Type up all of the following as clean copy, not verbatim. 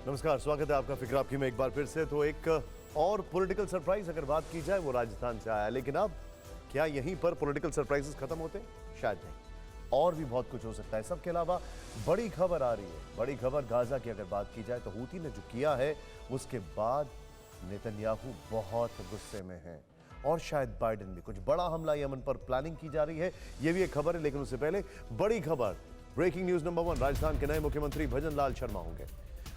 नमस्कार, स्वागत है आपका फिक्र आपकी में एक बार फिर से। तो एक और पॉलिटिकल सरप्राइज अगर बात की जाए वो राजस्थान से आया, लेकिन अब क्या यहीं पर पॉलिटिकल सरप्राइजेस खत्म होते हैं? शायद नहीं, और भी बहुत कुछ हो सकता है। सबके अलावा बड़ी खबर आ रही है, बड़ी खबर गाजा की अगर बात की जाए तो हूती ने जो किया है उसके बाद नेतन्याहू बहुत गुस्से में हैं और शायद बाइडेन भी। कुछ बड़ा हमला यमन पर प्लानिंग की जा रही है, यह भी एक खबर है। लेकिन उससे पहले बड़ी खबर, ब्रेकिंग न्यूज नंबर 1, राजस्थान के नए मुख्यमंत्री भजन लाल शर्मा होंगे।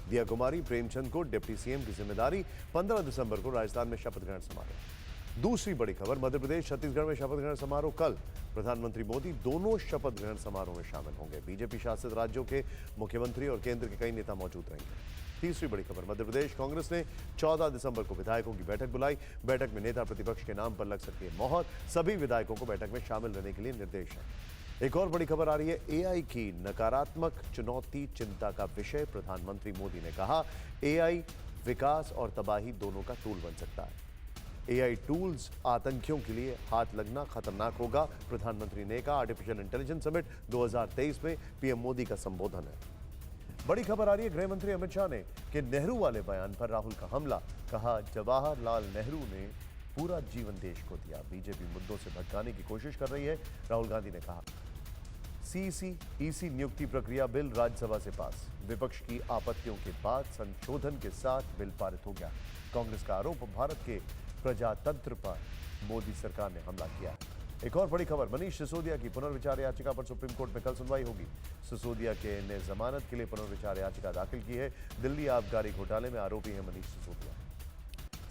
दिया कुमारी प्रेमचंद को डिप्टी सीएम की जिम्मेदारी, 15 दिसंबर को राजस्थान में शपथ ग्रहण समारोह। दूसरी बड़ी खबर, मध्य प्रदेश छत्तीसगढ़ में शपथ ग्रहण समारोह कल। प्रधानमंत्री मोदी दोनों शपथ ग्रहण समारोह में शामिल होंगे। बीजेपी शासित राज्यों के मुख्यमंत्री और केंद्र के कई नेता मौजूद रहेंगे। तीसरी बड़ी खबर, मध्य प्रदेश कांग्रेस ने 14 दिसंबर को विधायकों की बैठक बुलाई। बैठक में नेता प्रतिपक्ष के नाम पर लग सकती है मोहर। सभी विधायकों को बैठक में शामिल रहने के लिए निर्देश है। एक और बड़ी खबर आ रही है, एआई की नकारात्मक चुनौती चिंता का विषय। प्रधानमंत्री मोदी ने कहा, एआई विकास और तबाही दोनों का टूल बन सकता है। एआई टूल्स आतंकियों के लिए हाथ लगना खतरनाक होगा, प्रधानमंत्री ने कहा। आर्टिफिशियल इंटेलिजेंस समिट 2023 में पीएम मोदी का संबोधन है। बड़ी खबर आ रही है, गृह मंत्री अमित शाह ने कि नेहरू वाले बयान पर राहुल का हमला। कहा, जवाहरलाल नेहरू ने पूरा जीवन देश को दिया, बीजेपी मुद्दों से भटकाने की कोशिश कर रही है, राहुल गांधी ने कहा। सीईसी नियुक्ति प्रक्रिया बिल राज्यसभा से पास, विपक्ष की आपत्तियों के बाद संशोधन के साथ बिल पारित हो गया। कांग्रेस का आरोप, भारत के प्रजातंत्र पर मोदी सरकार ने हमला किया। एक और बड़ी खबर, मनीष सिसोदिया की पुनर्विचार याचिका पर सुप्रीम कोर्ट में कल सुनवाई होगी। सिसोदिया के ने जमानत के लिए पुनर्विचार याचिका दाखिल की है। दिल्ली आबकारी घोटाले में आरोपी है मनीष सिसोदिया।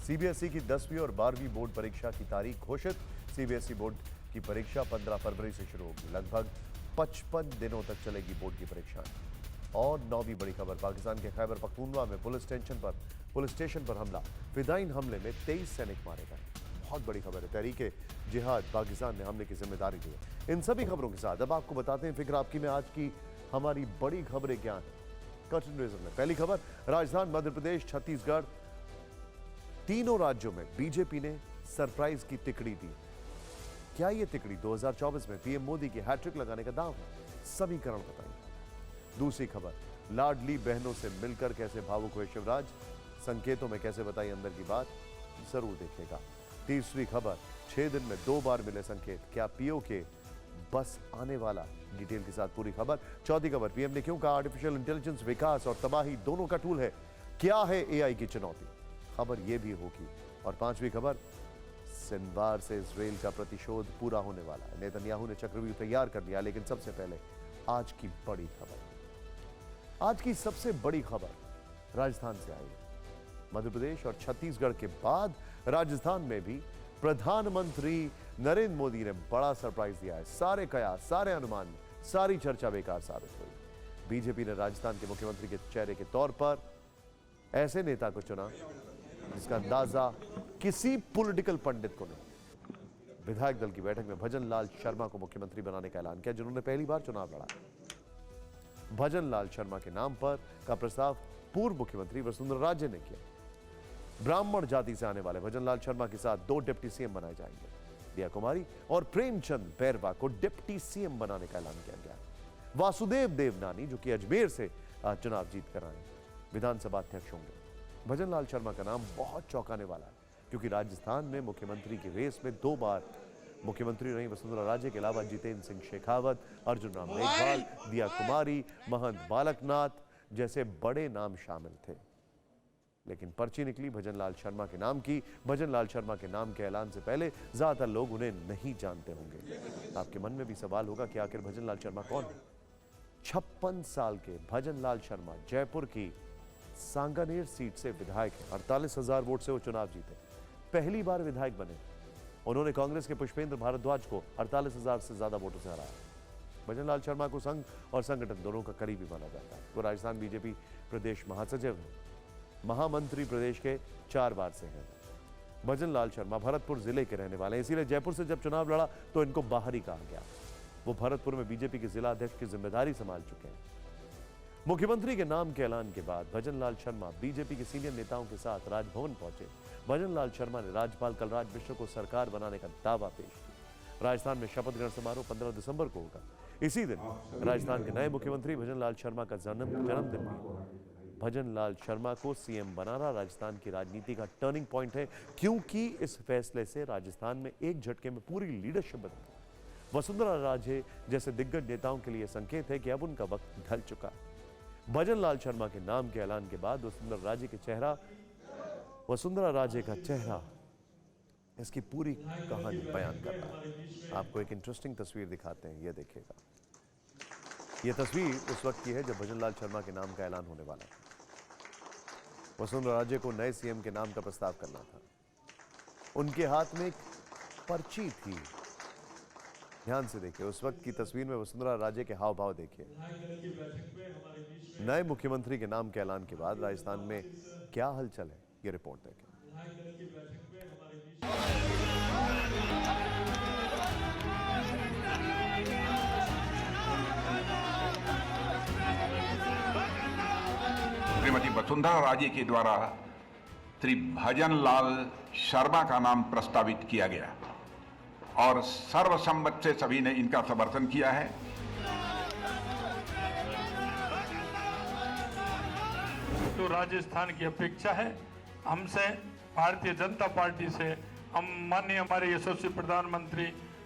सीबीएसई की 10वीं और 12वीं बोर्ड परीक्षा की तारीख घोषित। सीबीएसई बोर्ड की परीक्षा 15 फरवरी से शुरू होगी। लगभग 55 दिनों तक चलेगी बोर्ड की परीक्षाएं। और 9वीं बड़ी खबर, पाकिस्तान के खैबर पख्तूनवा में पुलिस स्टेशन पर हमला। फिदायीन हमले में 23 सैनिक मारे गए। बहुत बड़ी खबर है, तहरीके जिहाद पाकिस्तान ने हमले की जिम्मेदारी ली है। इन सभी खबरों के साथ अब आपको बताते हैं फिक्र आपकी में आज की हमारी बड़ी खबरें क्या हैं। कंटिन्यूएशन में पहली खबर, राजस्थान, मध्य प्रदेश, छत्तीसगढ़, तीनों राज्यों में बीजेपी ने सरप्राइज की तिकड़ी दी। क्या यह तिकड़ी 2024 में पीएम मोदी की हैट्रिक लगाने का दांव है? समीकरण बताएंगे। दूसरी खबर, लाडली बहनों से मिलकर कैसे भावुक हुए शिवराज, संकेतों में कैसे बताई अंदर की बात, जरूर देखिएगा। तीसरी खबर, 6 दिन में 2 बार मिले संकेत, क्या पीओ के बस आने वाला, डिटेल के साथ पूरी खबर। चौथी खबर, पीएम ने क्यों कहा आर्टिफिशियल इंटेलिजेंस विकास और तबाही दोनों का टूल है, क्या है एआई की चुनौती, खबर यह भी होगी। और पांचवी खबर, सिनवार से इजराइल का प्रतिशोध पूरा होने वाला है। नेतन्याहू ने चक्रव्यूह तैयार कर लिया। लेकिन सबसे पहले आज की बड़ी खबर, आज की सबसे बड़ी खबर राजस्थान से आई है। मध्य प्रदेश और छत्तीसगढ़ के बाद राजस्थान में भी प्रधानमंत्री नरेंद्र मोदी ने बड़ा सरप्राइज दिया है। सारे कयास, सारे अनुमान, सारी चर्चा बेकार साबित हुई। बीजेपी ने राजस्थान के मुख्यमंत्री के चेहरे के तौर पर ऐसे नेता को चुना जिसका अंदाजा किसी पॉलिटिकल पंडित को नहीं। विधायक दल की बैठक में भजन लाल शर्मा को मुख्यमंत्री बनाने का ऐलान किया, जिन्होंने पहली बार चुनाव लड़ा। भजन लाल शर्मा के नाम पर का प्रस्ताव पूर्व मुख्यमंत्री वसुंधरा राजे ने किया। ब्राह्मण जाति से आने वाले भजन लाल शर्मा के साथ 2 डिप्टी सीएम बनाए जाएंगे। दिया कुमारी और प्रेमचंद बैरवा को डिप्टी सीएम बनाने का ऐलान किया गया। वासुदेव देवनानी, जो कि अजमेर से चुनाव जीत कर आए, विधानसभा अध्यक्ष होंगे। भजन लाल शर्मा का नाम बहुत चौंकाने वाला है, क्योंकि राजस्थान में मुख्यमंत्री की रेस में 2 बार मुख्यमंत्री रही वसुंधरा राजे के अलावा जितेंद्र सिंह शेखावत, अर्जुन राम मेघवाल, दिया कुमारी, महंत बालकनाथ जैसे बड़े नाम शामिल थे। लेकिन पर्ची निकली भजन लाल शर्मा के नाम की। भजन लाल शर्मा के नाम के ऐलान से पहले ज्यादातर लोग उन्हें नहीं जानते होंगे। आपके मन में भी सवाल होगा कि आखिर भजन लाल शर्मा कौन है? 56 साल के भजन लाल शर्मा जयपुर की सांगानेर सीट से विधायक है। 48,000 वोट से वो चुनाव जीते, पहली बार विधायक बने। उन्होंने कांग्रेस के पुष्पेंद्र भारद्वाज को 48,000 से ज्यादा वोटों से हराया। भजन लाल शर्मा को संघ और संगठन दोनों का करीबी माना जाता है। वो राजस्थान बीजेपी प्रदेश महासचिव हैं, महामंत्री प्रदेश के 4 बार से हैं। भजन लाल शर्मा भरतपुर जिले के रहने वाले हैं, इसीलिए जयपुर से जब चुनाव लड़ा तो इनको बाहरी कहा गया। वो भरतपुर में बीजेपी के जिला अध्यक्ष की जिम्मेदारी संभाल चुके हैं। मुख्यमंत्री के नाम के ऐलान के बाद भजन लाल शर्मा बीजेपी के सीनियर नेताओं के साथ राजभवन पहुंचे। भजन लाल शर्मा ने राज्यपाल कलराज मिश्र को सरकार बनाने का दावा पेश किया। राजस्थान में शपथ ग्रहण समारोह 15 दिसंबर को होगा। इसी दिन राजस्थान के नए मुख्यमंत्री भजन लाल शर्मा का जन्मदिन भी। भजन लाल शर्मा को सीएम बनाना राजस्थान की राजनीति का टर्निंग पॉइंट है, क्योंकि इस फैसले से राजस्थान में एक झटके में पूरी लीडरशिप बदली। वसुंधरा राजे जैसे दिग्गज नेताओं के लिए संकेत है कि अब उनका वक्त ढल चुका है। भजन लाल शर्मा के नाम के ऐलान के बाद वसुंधरा राजे का चेहरा इसकी पूरी कहानी बयान कर रहा है। आपको एक इंटरेस्टिंग तस्वीर दिखाते हैं, ये देखिएगा। ये तस्वीर उस वक्त की है जब भजन लाल शर्मा के नाम का ऐलान होने वाला था। वसुंधरा राजे को नए सीएम के नाम का प्रस्ताव करना था। उनके हाथ में एक पर्ची थी। ध्यान से देखिए, उस वक्त की तस्वीर में वसुंधरा राजे के हाव भाव देखिए। नए मुख्यमंत्री के नाम के ऐलान के बाद राजस्थान में क्या हलचल है, ये रिपोर्ट देखें। श्रीमती वसुंधरा राजे के द्वारा श्री भजन लाल शर्मा का नाम प्रस्तावित किया गया और सर्वसम्मत से सभी ने इनका समर्थन किया है। तो राजस्थान की अपेक्षा है हमसे, भारतीय जनता पार्टी से, हम माननीय हमारे यशस्वी प्रधानमंत्री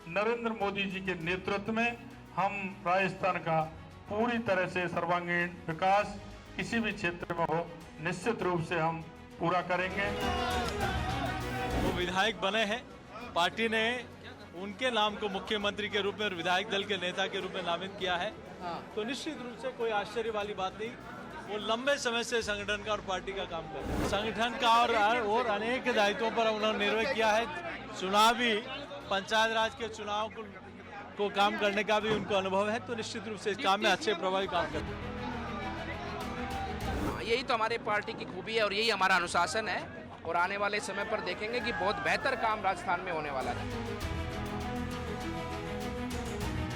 नरेंद्र मोदी जी के नेतृत्व में हम राजस्थान का पूरी तरह से सर्वांगीण विकास किसी भी क्षेत्र में हो, निश्चित रूप से हम पूरा करेंगे। वो विधायक बने हैं, पार्टी ने उनके नाम को मुख्यमंत्री के रूप में और विधायक दल के नेता के रूप में नामित किया है, तो निश्चित रूप से कोई आश्चर्य वाली बात नहीं। वो लंबे समय से संगठन का और पार्टी का काम कर रहे हैं। संगठन का और अनेक दायित्वों पर उन्होंने निर्वह किया है। चुनावी पंचायत राज के चुनाव को काम करने का भी उनको अनुभव है, तो निश्चित रूप से इस काम में अच्छे प्रभावी काम करते हैं। यही तो हमारे पार्टी की खूबी है और यही हमारा अनुशासन है, और आने वाले समय पर देखेंगे कि बहुत बेहतर काम राजस्थान में होने वाला है।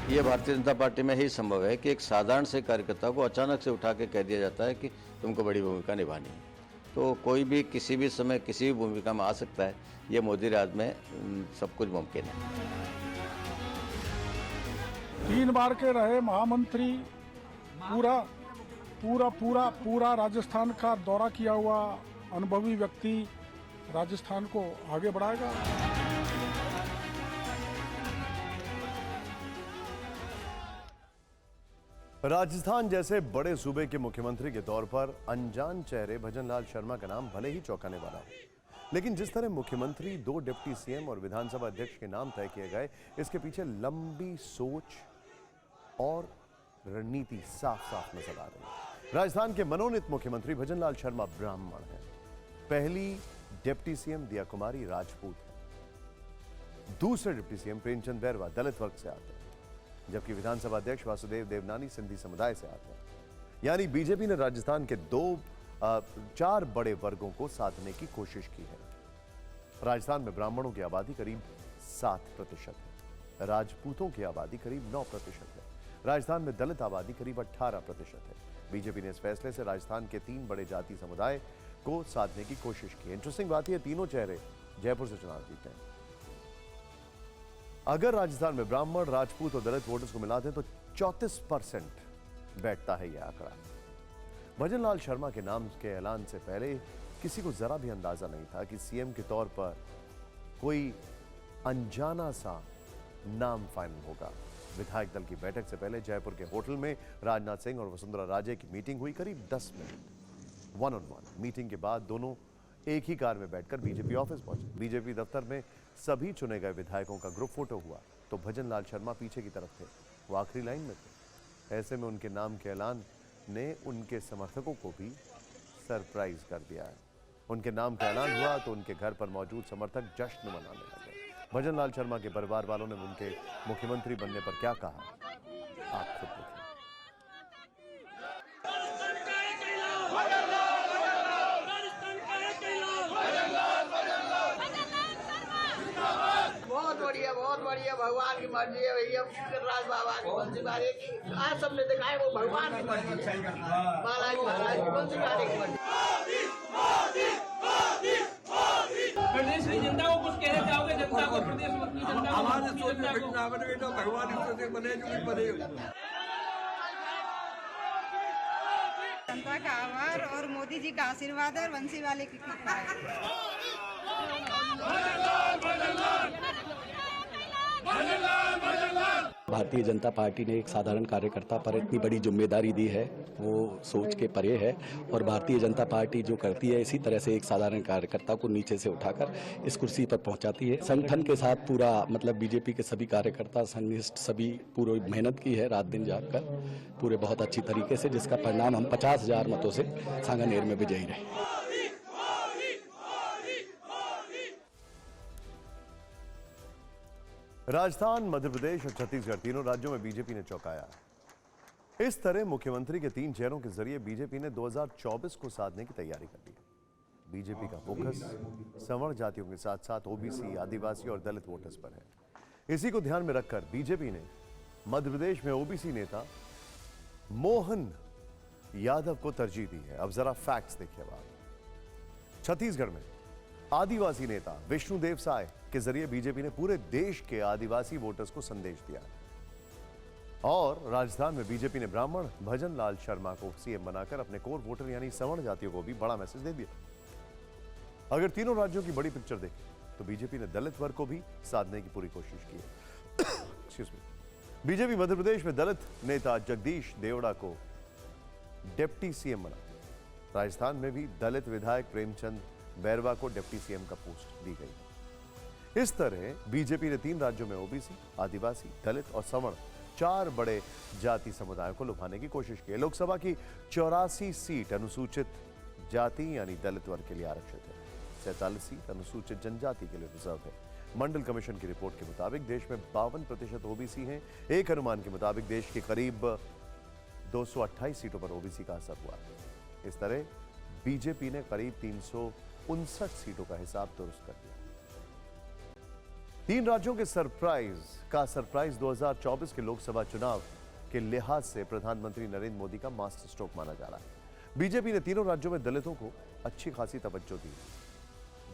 ये भारतीय जनता पार्टी में ही संभव है कि एक साधारण से कार्यकर्ता को अचानक से उठा के कह दिया जाता है कि तुमको बड़ी भूमिका निभानी है। तो कोई भी किसी भी समय किसी भी भूमिका में आ सकता है। ये मोदी राज में सब कुछ मुमकिन है। 3 बार के रहे महामंत्री, पूरा राजस्थान का दौरा किया हुआ अनुभवी व्यक्ति राजस्थान को आगे बढ़ाएगा। राजस्थान जैसे बड़े सूबे के मुख्यमंत्री के तौर पर अनजान चेहरे भजन लाल शर्मा का नाम भले ही चौंकाने वाला हो, लेकिन जिस तरह मुख्यमंत्री, 2 डिप्टी सीएम और विधानसभा अध्यक्ष के नाम तय किए गए, इसके पीछे लंबी सोच और रणनीति साफ साफ नजर आ रही है। राजस्थान के मनोनीत मुख्यमंत्री भजन लाल शर्मा ब्राह्मण हैं। पहली डिप्टी सीएम दिया कुमारी राजपूत है। दूसरे डिप्टी सीएम प्रेमचंद बैरवा दलित वर्ग से आते हैं, जबकि विधानसभा अध्यक्ष वासुदेव देवनानी सिंधी समुदाय से आते हैं। यानी बीजेपी ने राजस्थान के 4 बड़े वर्गों को साधने की कोशिश की है। राजस्थान में ब्राह्मणों की आबादी करीब 7% है, राजपूतों की आबादी करीब 9% है, राजस्थान में दलित आबादी करीब 18% है। बीजेपी ने इस फैसले से राजस्थान के 3 बड़े जाति समुदाय को साधने की कोशिश की। इंटरेस्टिंग बात यह, तीनों चेहरे जयपुर से चुनाव जीते हैं। अगर राजस्थान में ब्राह्मण, राजपूत और दलित वोटर्स को मिला दें तो 34% बैठता है यह आंकड़ा। भजन लाल शर्मा के नाम के ऐलान से पहले किसी को जरा भी अंदाजा नहीं था कि सीएम के तौर पर कोई अनजाना सा नाम फाइनल होगा। विधायक दल की बैठक से पहले जयपुर के होटल में राजनाथ सिंह और वसुंधरा राजे की मीटिंग हुई, करीब 10 मिनट 1-on-1। मीटिंग के बाद दोनों एक ही कार में बैठकर बीजेपी ऑफिस पहुंचे। बीजेपी दफ्तर में सभी चुने गए विधायकों का ग्रुप फोटो हुआ तो भजन लाल शर्मा पीछे की तरफ थे, वो आखिरी लाइन में थे। ऐसे में उनके नाम के ऐलान ने उनके समर्थकों को भी सरप्राइज कर दिया है। उनके नाम का ऐलान हुआ तो उनके घर पर मौजूद समर्थक जश्न मनाने लगे। भजन लाल शर्मा के परिवार वालों ने उनके मुख्यमंत्री बनने पर क्या कहा, आप खुद देखिए। बहुत बढ़िया, भगवान की मर्जी है भैया। राज बाबा की बंसी बारे की आज सबने दिखाया, वो भगवान की मर्जी है। महाराज की बंसी बारे की मर्जी। प्रदेश की जनता को कुछ कहना चाहोगे? जनता को, प्रदेश की जनता को, हमारे सोच में बिठना बने तो भगवान बने जो भी बने। जनता का आभार और मोदी जी का आशीर्वाद और बंसी वाले की कृपा है। भारतीय जनता पार्टी ने एक साधारण कार्यकर्ता पर इतनी बड़ी जिम्मेदारी दी है, वो सोच के परे है। और भारतीय जनता पार्टी जो करती है, इसी तरह से एक साधारण कार्यकर्ता को नीचे से उठाकर इस कुर्सी पर पहुंचाती है। संगठन के साथ पूरा मतलब बीजेपी के सभी कार्यकर्ता संघनिष्ठ सभी पूरी मेहनत की है, रात दिन जागकर पूरे बहुत अच्छी तरीके से, जिसका परिणाम हम 50,000 मतों से सांगानेर में विजयी रहे। राजस्थान, मध्य प्रदेश और छत्तीसगढ़ तीनों राज्यों में बीजेपी ने चौंकाया। इस तरह मुख्यमंत्री के 3 चेहरों के जरिए बीजेपी ने 2024 को साधने की तैयारी कर ली। बीजेपी का फोकस सवर्ण जातियों के साथ साथ ओबीसी, आदिवासी और दलित वोटर्स पर है। इसी को ध्यान में रखकर बीजेपी ने मध्य प्रदेश में ओबीसी नेता मोहन यादव को तरजीह दी है। अब जरा फैक्ट्स देखिए। बात छत्तीसगढ़ में आदिवासी नेता विष्णुदेव साय के जरिए बीजेपी ने पूरे देश के आदिवासी वोटर्स को संदेश दिया। और राजस्थान में बीजेपी ने ब्राह्मण भजन लाल शर्मा को सीएम बनाकर अपने कोर वोटर यानी सवर्ण जातियों को भी बड़ा मैसेज दे दिया। अगर तीनों राज्यों की बड़ी पिक्चर देखें तो बीजेपी ने दलित वर्ग को भी साधने की पूरी कोशिश की है। Excuse me. BJP Madhya Pradesh में दलित नेता जगदीश देवड़ा को डिप्टी सीएम बना। राजस्थान में भी दलित विधायक प्रेमचंद बैरवा को डिप्टी सीएम का पोस्ट दी गई। इस तरह बीजेपी ने 3 राज्यों में ओबीसी, आदिवासी, दलित और सवर्ण 4 बड़े जाति समुदायों को लुभाने की कोशिश की है। लोकसभा की 84 सीट अनुसूचित जाति यानी दलित वर्ग के लिए आरक्षित है। 47 सीट अनुसूचित जनजाति के लिए रिजर्व है। मंडल कमीशन की रिपोर्ट के मुताबिक देश में 52% ओबीसी हैं। एक अनुमान के मुताबिक देश के करीब 228 सीटों पर ओबीसी का असर हुआ है। इस तरह बीजेपी ने करीब 359 सीटों का हिसाब दुरुस्त कर दिया। 3 राज्यों के सरप्राइज 2024 के लोकसभा चुनाव के लिहाज से प्रधानमंत्री नरेंद्र मोदी का मास्टर स्ट्रोक माना जा रहा है। बीजेपी ने तीनों राज्यों में दलितों को अच्छी खासी तवज्जो दी।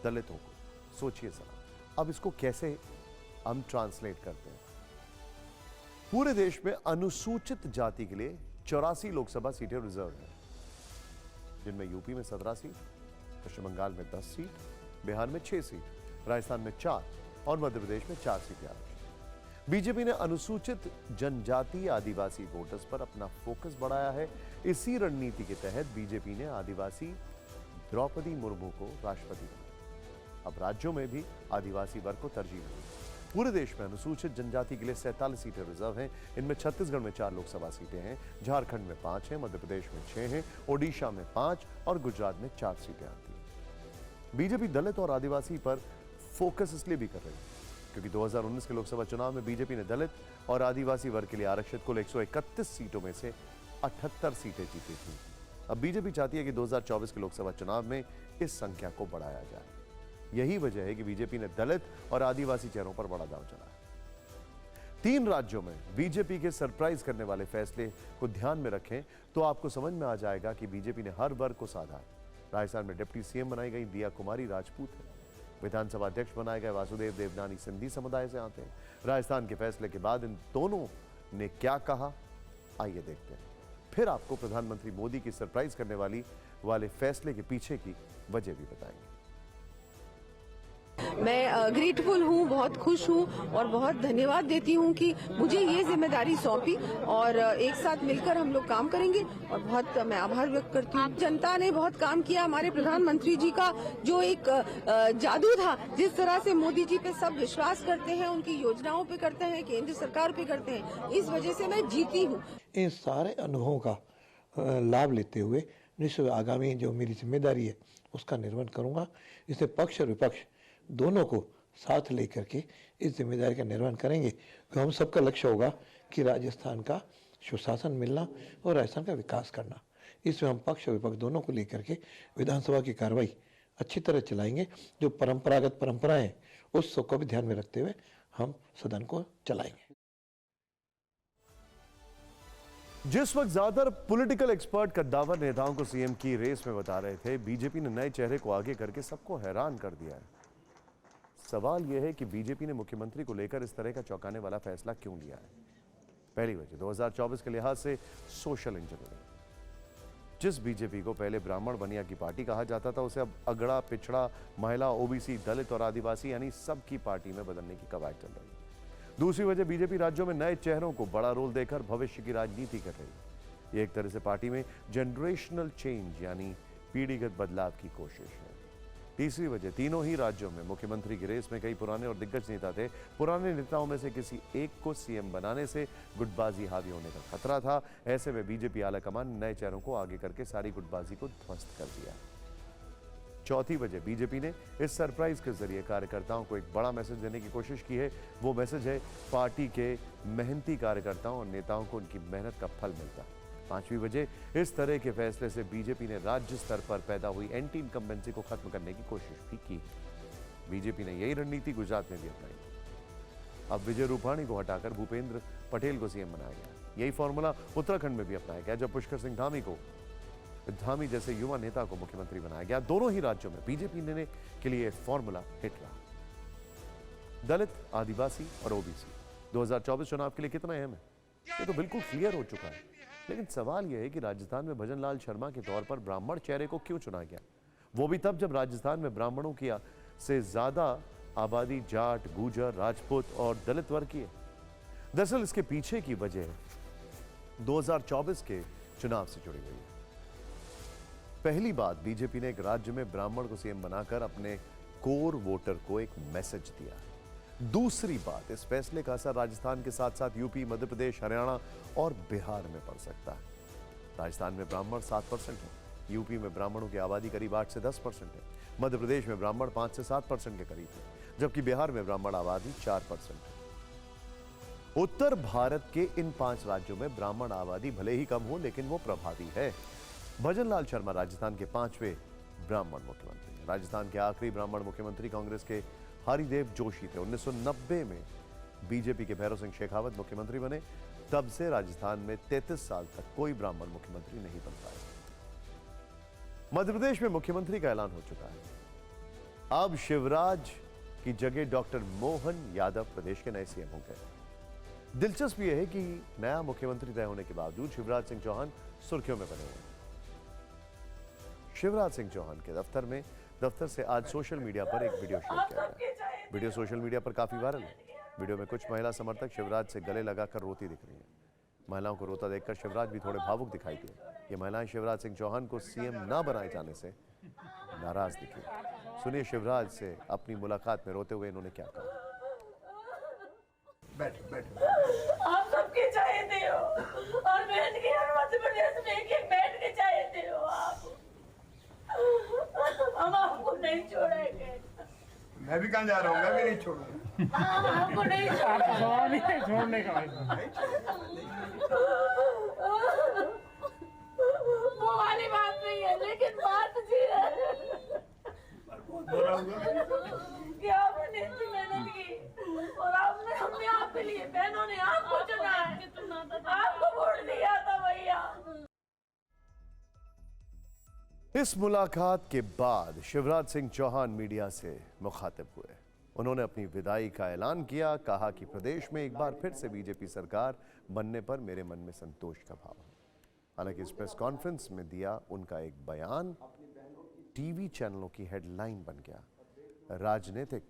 दलितों को सोचिए जरा, अब इसको कैसे हम ट्रांसलेट करते हैं। पूरे देश में अनुसूचित जाति के लिए 84 लोकसभा सीटें रिजर्व हैं, जिनमें यूपी में 17 सीट, पश्चिम बंगाल में 10 सीट, बिहार में 6 सीट, राजस्थान में 4 और मध्य प्रदेश में 4 सीटें आरक्षित। बीजेपी ने अनुसूचित जनजाति आदिवासी वोटर्स पर अपना फोकस बढ़ाया है। इसी रणनीति के तहत बीजेपी ने आदिवासी द्रौपदी मुर्मू को राष्ट्रपति बनाया। अब राज्यों में भी आदिवासी वर्ग को तरजीह मिली। पूरे देश में अनुसूचित जनजाति के लिए 47 सीटें रिजर्व हैं। इनमें छत्तीसगढ़ में 4 लोकसभा सीटें हैं, झारखंड में 5 हैं, मध्य प्रदेश में 6 हैं, ओडिशा में 5 और गुजरात में 4 सीटें आती हैं। बीजेपी दलित और आदिवासी पर फोकस इसलिए भी कर रही है क्योंकि 2019 के लोकसभा चुनाव में बीजेपी ने दलित और आदिवासी वर्ग के लिए आरक्षित कुल 131 सीटों में से 78 सीटें जीती थी। अब बीजेपी चाहती है कि 2024 के लोकसभा चुनाव में इस संख्या को बढ़ाया जाए। यही वजह है कि बीजेपी ने दलित और आदिवासी चेहरों पर बड़ा दांव चला है। 3 राज्यों में बीजेपी के सरप्राइज करने वाले फैसले को ध्यान में रखें तो आपको समझ में आ जाएगा कि बीजेपी ने हर वर्ग को साधा है। राजस्थान में डिप्टी सीएम बनाई गई दिया कुमारी राजपूत है। विधानसभा अध्यक्ष बनाए गए वासुदेव देवनानी सिंधी समुदाय से आते हैं। राजस्थान के फैसले के बाद इन दोनों ने क्या कहा, आइए देखते हैं। फिर आपको प्रधानमंत्री मोदी की सरप्राइज करने वाले फैसले के पीछे की वजह भी बताएंगे। मैं ग्रेटफुल हूँ, बहुत खुश हूँ और बहुत धन्यवाद देती हूँ कि मुझे ये जिम्मेदारी सौंपी और एक साथ मिलकर हम लोग काम करेंगे और बहुत मैं आभार व्यक्त करती हूँ। जनता ने बहुत काम किया। हमारे प्रधानमंत्री जी का जो एक जादू था, जिस तरह से मोदी जी पे सब विश्वास करते हैं, उनकी योजनाओं पे करते हैं, केंद्र सरकार पे करते हैं, इस वजह से मैं जीती हूँ। इन सारे अनुभवों का लाभ लेते हुए निश्चित आगामी जो मेरी जिम्मेदारी है उसका निर्वहन करूंगा। इससे पक्ष और विपक्ष दोनों को साथ लेकर के इस जिम्मेदारी का निर्वहन करेंगे। तो हम सबका लक्ष्य होगा कि राजस्थान का सुशासन मिलना और राजस्थान का विकास करना। इसमें हम पक्ष और विपक्ष दोनों को लेकर के विधानसभा की कार्रवाई अच्छी तरह चलाएंगे। जो परंपरागत परंपराएं हैं उस सबको भी ध्यान में रखते हुए हम सदन को चलाएंगे। जिस वक्त ज्यादातर पॉलिटिकल एक्सपर्ट कद्दावर नेताओं को सीएम की रेस में बता रहे थे, बीजेपी ने नए चेहरे को आगे करके सबको हैरान कर दिया है। सवाल यह है कि बीजेपी ने मुख्यमंत्री को लेकर इस तरह का चौंकाने वाला फैसला क्यों लिया है। पहली वजह 2024 के लिहाज से सोशल इंजीनियरिंग। जिस बीजेपी को पहले ब्राह्मण बनिया की पार्टी कहा जाता था, उसे अब अगड़ा, पिछड़ा, महिला, ओबीसी, दलित और आदिवासी यानी सबकी पार्टी में बदलने की कवायद चल रही है। दूसरी वजह, बीजेपी राज्यों में नए चेहरों को बड़ा रोल देकर भविष्य की राजनीति कर रही है। ये एक तरह से पार्टी में जनरेशनल चेंज यानी पीढ़ीगत बदलाव की कोशिश है। तीसरी वजह, तीनों ही राज्यों में मुख्यमंत्री की रेस में कई पुराने और दिग्गज नेता थे। पुराने नेताओं में से किसी एक को सीएम बनाने से गुटबाजी हावी होने का खतरा था। ऐसे में बीजेपी आलाकमान ने नए चेहरों को आगे करके सारी गुटबाजी को ध्वस्त कर दिया। चौथी वजह, बीजेपी ने इस सरप्राइज के जरिए कार्यकर्ताओं को एक बड़ा मैसेज देने की कोशिश की है। वो मैसेज है, पार्टी के मेहनती कार्यकर्ताओं और नेताओं को उनकी मेहनत का फल मिलता है। पांचवी वजह, इस तरह के फैसले से बीजेपी ने राज्य स्तर पर पैदा हुई एंटी इनकम्बेंसी को खत्म करने की कोशिश भी की। बीजेपी ने यही रणनीति गुजरात में भी अपनाई। अब विजय रूपाणी को हटाकर भूपेंद्र पटेल को सीएम बनाया गया। यही फॉर्मूला उत्तराखंड में भी अपनाया गया, जब पुष्कर सिंह धामी जैसे युवा नेता को मुख्यमंत्री बनाया गया। दोनों ही राज्यों में बीजेपी ने के लिए फॉर्मूला हिट रहा। दलित, आदिवासी और ओबीसी 2024 चुनाव के लिए कितना अहम है, ये तो बिल्कुल क्लियर हो चुका है। लेकिन सवाल यह है कि राजस्थान में भजन लाल शर्मा के तौर पर ब्राह्मण चेहरे को क्यों चुना गया, वो भी तब जब राजस्थान में ब्राह्मणों की से ज्यादा आबादी जाट, गुर्जर, राजपूत और दलित वर्ग की है। दरअसल इसके पीछे की वजह 2024 के चुनाव से जुड़ी हुई है। पहली बात, बीजेपी ने एक राज्य में ब्राह्मण को सीएम बनाकर अपने कोर वोटर को एक मैसेज दिया। दूसरी बात, इस फैसले का असर राजस्थान के साथ साथ यूपी, मध्य प्रदेश, हरियाणा और बिहार में पड़ सकता है। राजस्थान में ब्राह्मण 7% है, यूपी में ब्राह्मणों की आबादी करीब 8 से 10% है, मध्य प्रदेश में ब्राह्मण 5 से 7% के करीब है, जबकि बिहार में ब्राह्मण आबादी 4% है। उत्तर भारत के इन 5 राज्यों में ब्राह्मण आबादी भले ही कम हो, लेकिन वो प्रभावी है। भजन लाल शर्मा राजस्थान के 5वें ब्राह्मण मुख्यमंत्री हैं। राजस्थान के आखिरी ब्राह्मण मुख्यमंत्री कांग्रेस के हरिदेव जोशी थे। 1990 में बीजेपी के भैरव सिंह शेखावत मुख्यमंत्री बने। तब से राजस्थान में 33 साल तक कोई ब्राह्मण मुख्यमंत्री नहीं बन पाया। मध्य प्रदेश में मुख्यमंत्री का ऐलान हो चुका है। अब शिवराज की जगह डॉक्टर मोहन यादव प्रदेश के नए सीएम होंगे। दिलचस्प यह है कि नया मुख्यमंत्री तय होने के बावजूद शिवराज सिंह चौहान सुर्खियों में बने हुए हैं। शिवराज सिंह चौहान के दफ्तर से आज सोशल मीडिया पर एक वीडियो शेयर किया गया। वीडियो सोशल मीडिया पर काफी वायरल है। वीडियो में कुछ महिला समर्थक शिवराज से गले लगाकर रोती दिख रही हैं। महिलाओं को रोता देखकर शिवराज भी थोड़े भावुक दिखाई दिए। ये महिलाएं शिवराज सिंह चौहान को सीएम ना बनाए जाने से नाराज दिखी। सुनिए शिवराज से अपनी मुलाकात में रोते हुए इन्होंने क्या कहा। आप सबके चाहते हो और बहन की हर मध्य प्रदेश में एक बैठ के चाहते हो आप। हम आपको नहीं छोड़ेंगे। मैं भी कहाँ जा रहा हूँ, मैं भी नहीं छोड़ूंगा। आपको नहीं छोड़ने का वो वाली बात नहीं है, लेकिन बात जी है कि आपने इतनी मेहनत की और हमने आपके लिए, बहनों ने आपको चुना है, आपको वोट दिया था भैया। इस मुलाकात के बाद शिवराज सिंह चौहान मीडिया से मुखातिब हुए। उन्होंने अपनी विदाई का ऐलान किया। कहा कि प्रदेश में एक बार फिर से बीजेपी सरकार बनने पर मेरे मन में संतोष का भाव है। हालांकि इस प्रेस कॉन्फ्रेंस में दिया उनका एक बयान टीवी चैनलों की हेडलाइन बन गया। राजनीतिक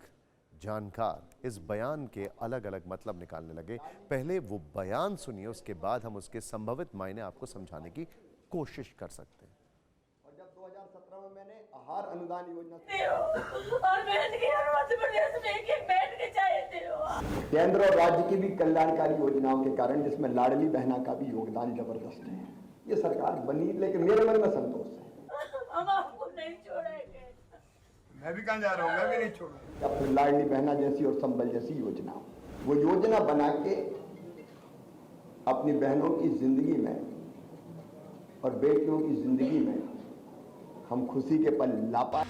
जानकार इस बयान के अलग अलग मतलब निकालने लगे। पहले वो बयान सुनिए, उसके बाद हम उसके संभावित मायने आपको समझाने की कोशिश कर सकते हैं। और जब 2017 में मैंने आहार अनुदान योजना और बहन की हर मध्य प्रदेश में एक बैठ के चाहते हो। केंद्र और राज्य की भी कल्याणकारी योजनाओं के कारण, जिसमें लाडली बहना का भी योगदान जबरदस्त है, ये सरकार बनी, लेकिन मेरे मन में संतोष है। हम आपको नहीं छोड़ेंगे। मैं भी कहाँ जा रहा हूँ, मैं भी नहीं छोड़ूंगा। अपनी लाडली बहना जैसी और संबल जैसी योजना, वो योजना बना के अपनी बहनों की जिंदगी में और बेटियों की जिंदगी में हम खुशी के पल ला पाए।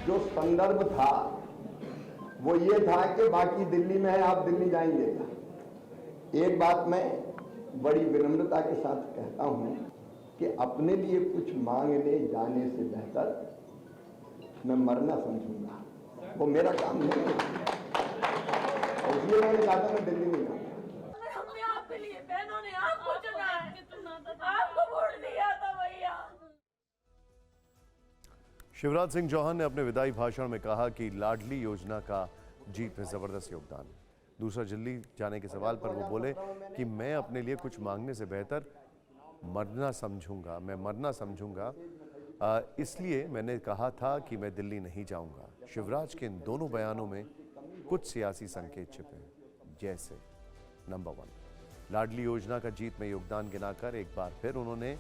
जो संदर्भ था वो ये था कि बाकी दिल्ली में है, आप दिल्ली जाएंगे। एक बात मैं बड़ी विनम्रता के साथ कहता हूं कि अपने लिए कुछ मांगने जाने से बेहतर मैं मरना समझूंगा, वो मेरा काम नहीं है। और इसलिए मैंने कहा था मैं दिल्ली में जाऊंगा। हमने आपके लिए, बहनों ने आपको चुना है, आपको शिवराज सिंह चौहान ने अपने विदाई भाषण में कहा कि लाडली योजना का जीत में जबरदस्त योगदान है। दूसरा, दिल्ली जाने के सवाल पर वो बोले कि मैं अपने लिए कुछ मांगने से बेहतर मरना समझूंगा, इसलिए मैंने कहा था कि मैं दिल्ली नहीं जाऊंगा। शिवराज के इन दोनों बयानों में कुछ सियासी संकेत छिपे हैं, जैसे नंबर 1, लाडली योजना का जीत में योगदान गिनाकर एक बार फिर उन्होंने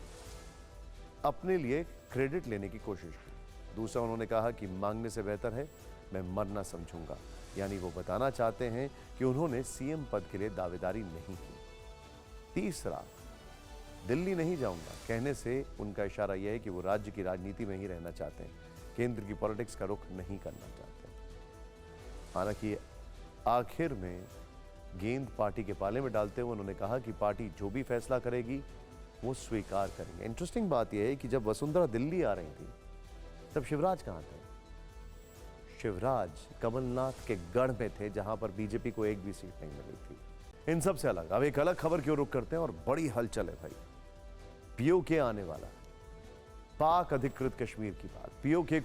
अपने लिए क्रेडिट लेने की कोशिश की। दूसरा, उन्होंने कहा कि मांगने से बेहतर है मैं मरना समझूंगा, यानी वो बताना चाहते हैं कि उन्होंने सीएम पद के लिए दावेदारी नहीं की। तीसरा, दिल्ली नहीं जाऊंगा कहने से उनका इशारा यह है कि वो राज्य की राजनीति में ही रहना चाहते हैं, केंद्र की पॉलिटिक्स का रुख नहीं करना चाहते। हालांकि आखिर में गेंद पार्टी के पाले में डालते हुए उन्होंने कहा कि पार्टी जो भी फैसला करेगी वो स्वीकार करेंगे। इंटरेस्टिंग बात यह है कि जब वसुंधरा दिल्ली आ रही थी तब शिवराज कहां थे? शिवराज कमलनाथ के गढ़ में थे, जहां पर बीजेपी को एक भी सीट नहीं मिली थी। इन सब से अलग अब एक अलग खबर की ओर रुख करते हैं और बड़ी हलचल है भाई। पीओके आने वाला, पाक अधिकृत कश्मीर की बात। पीओके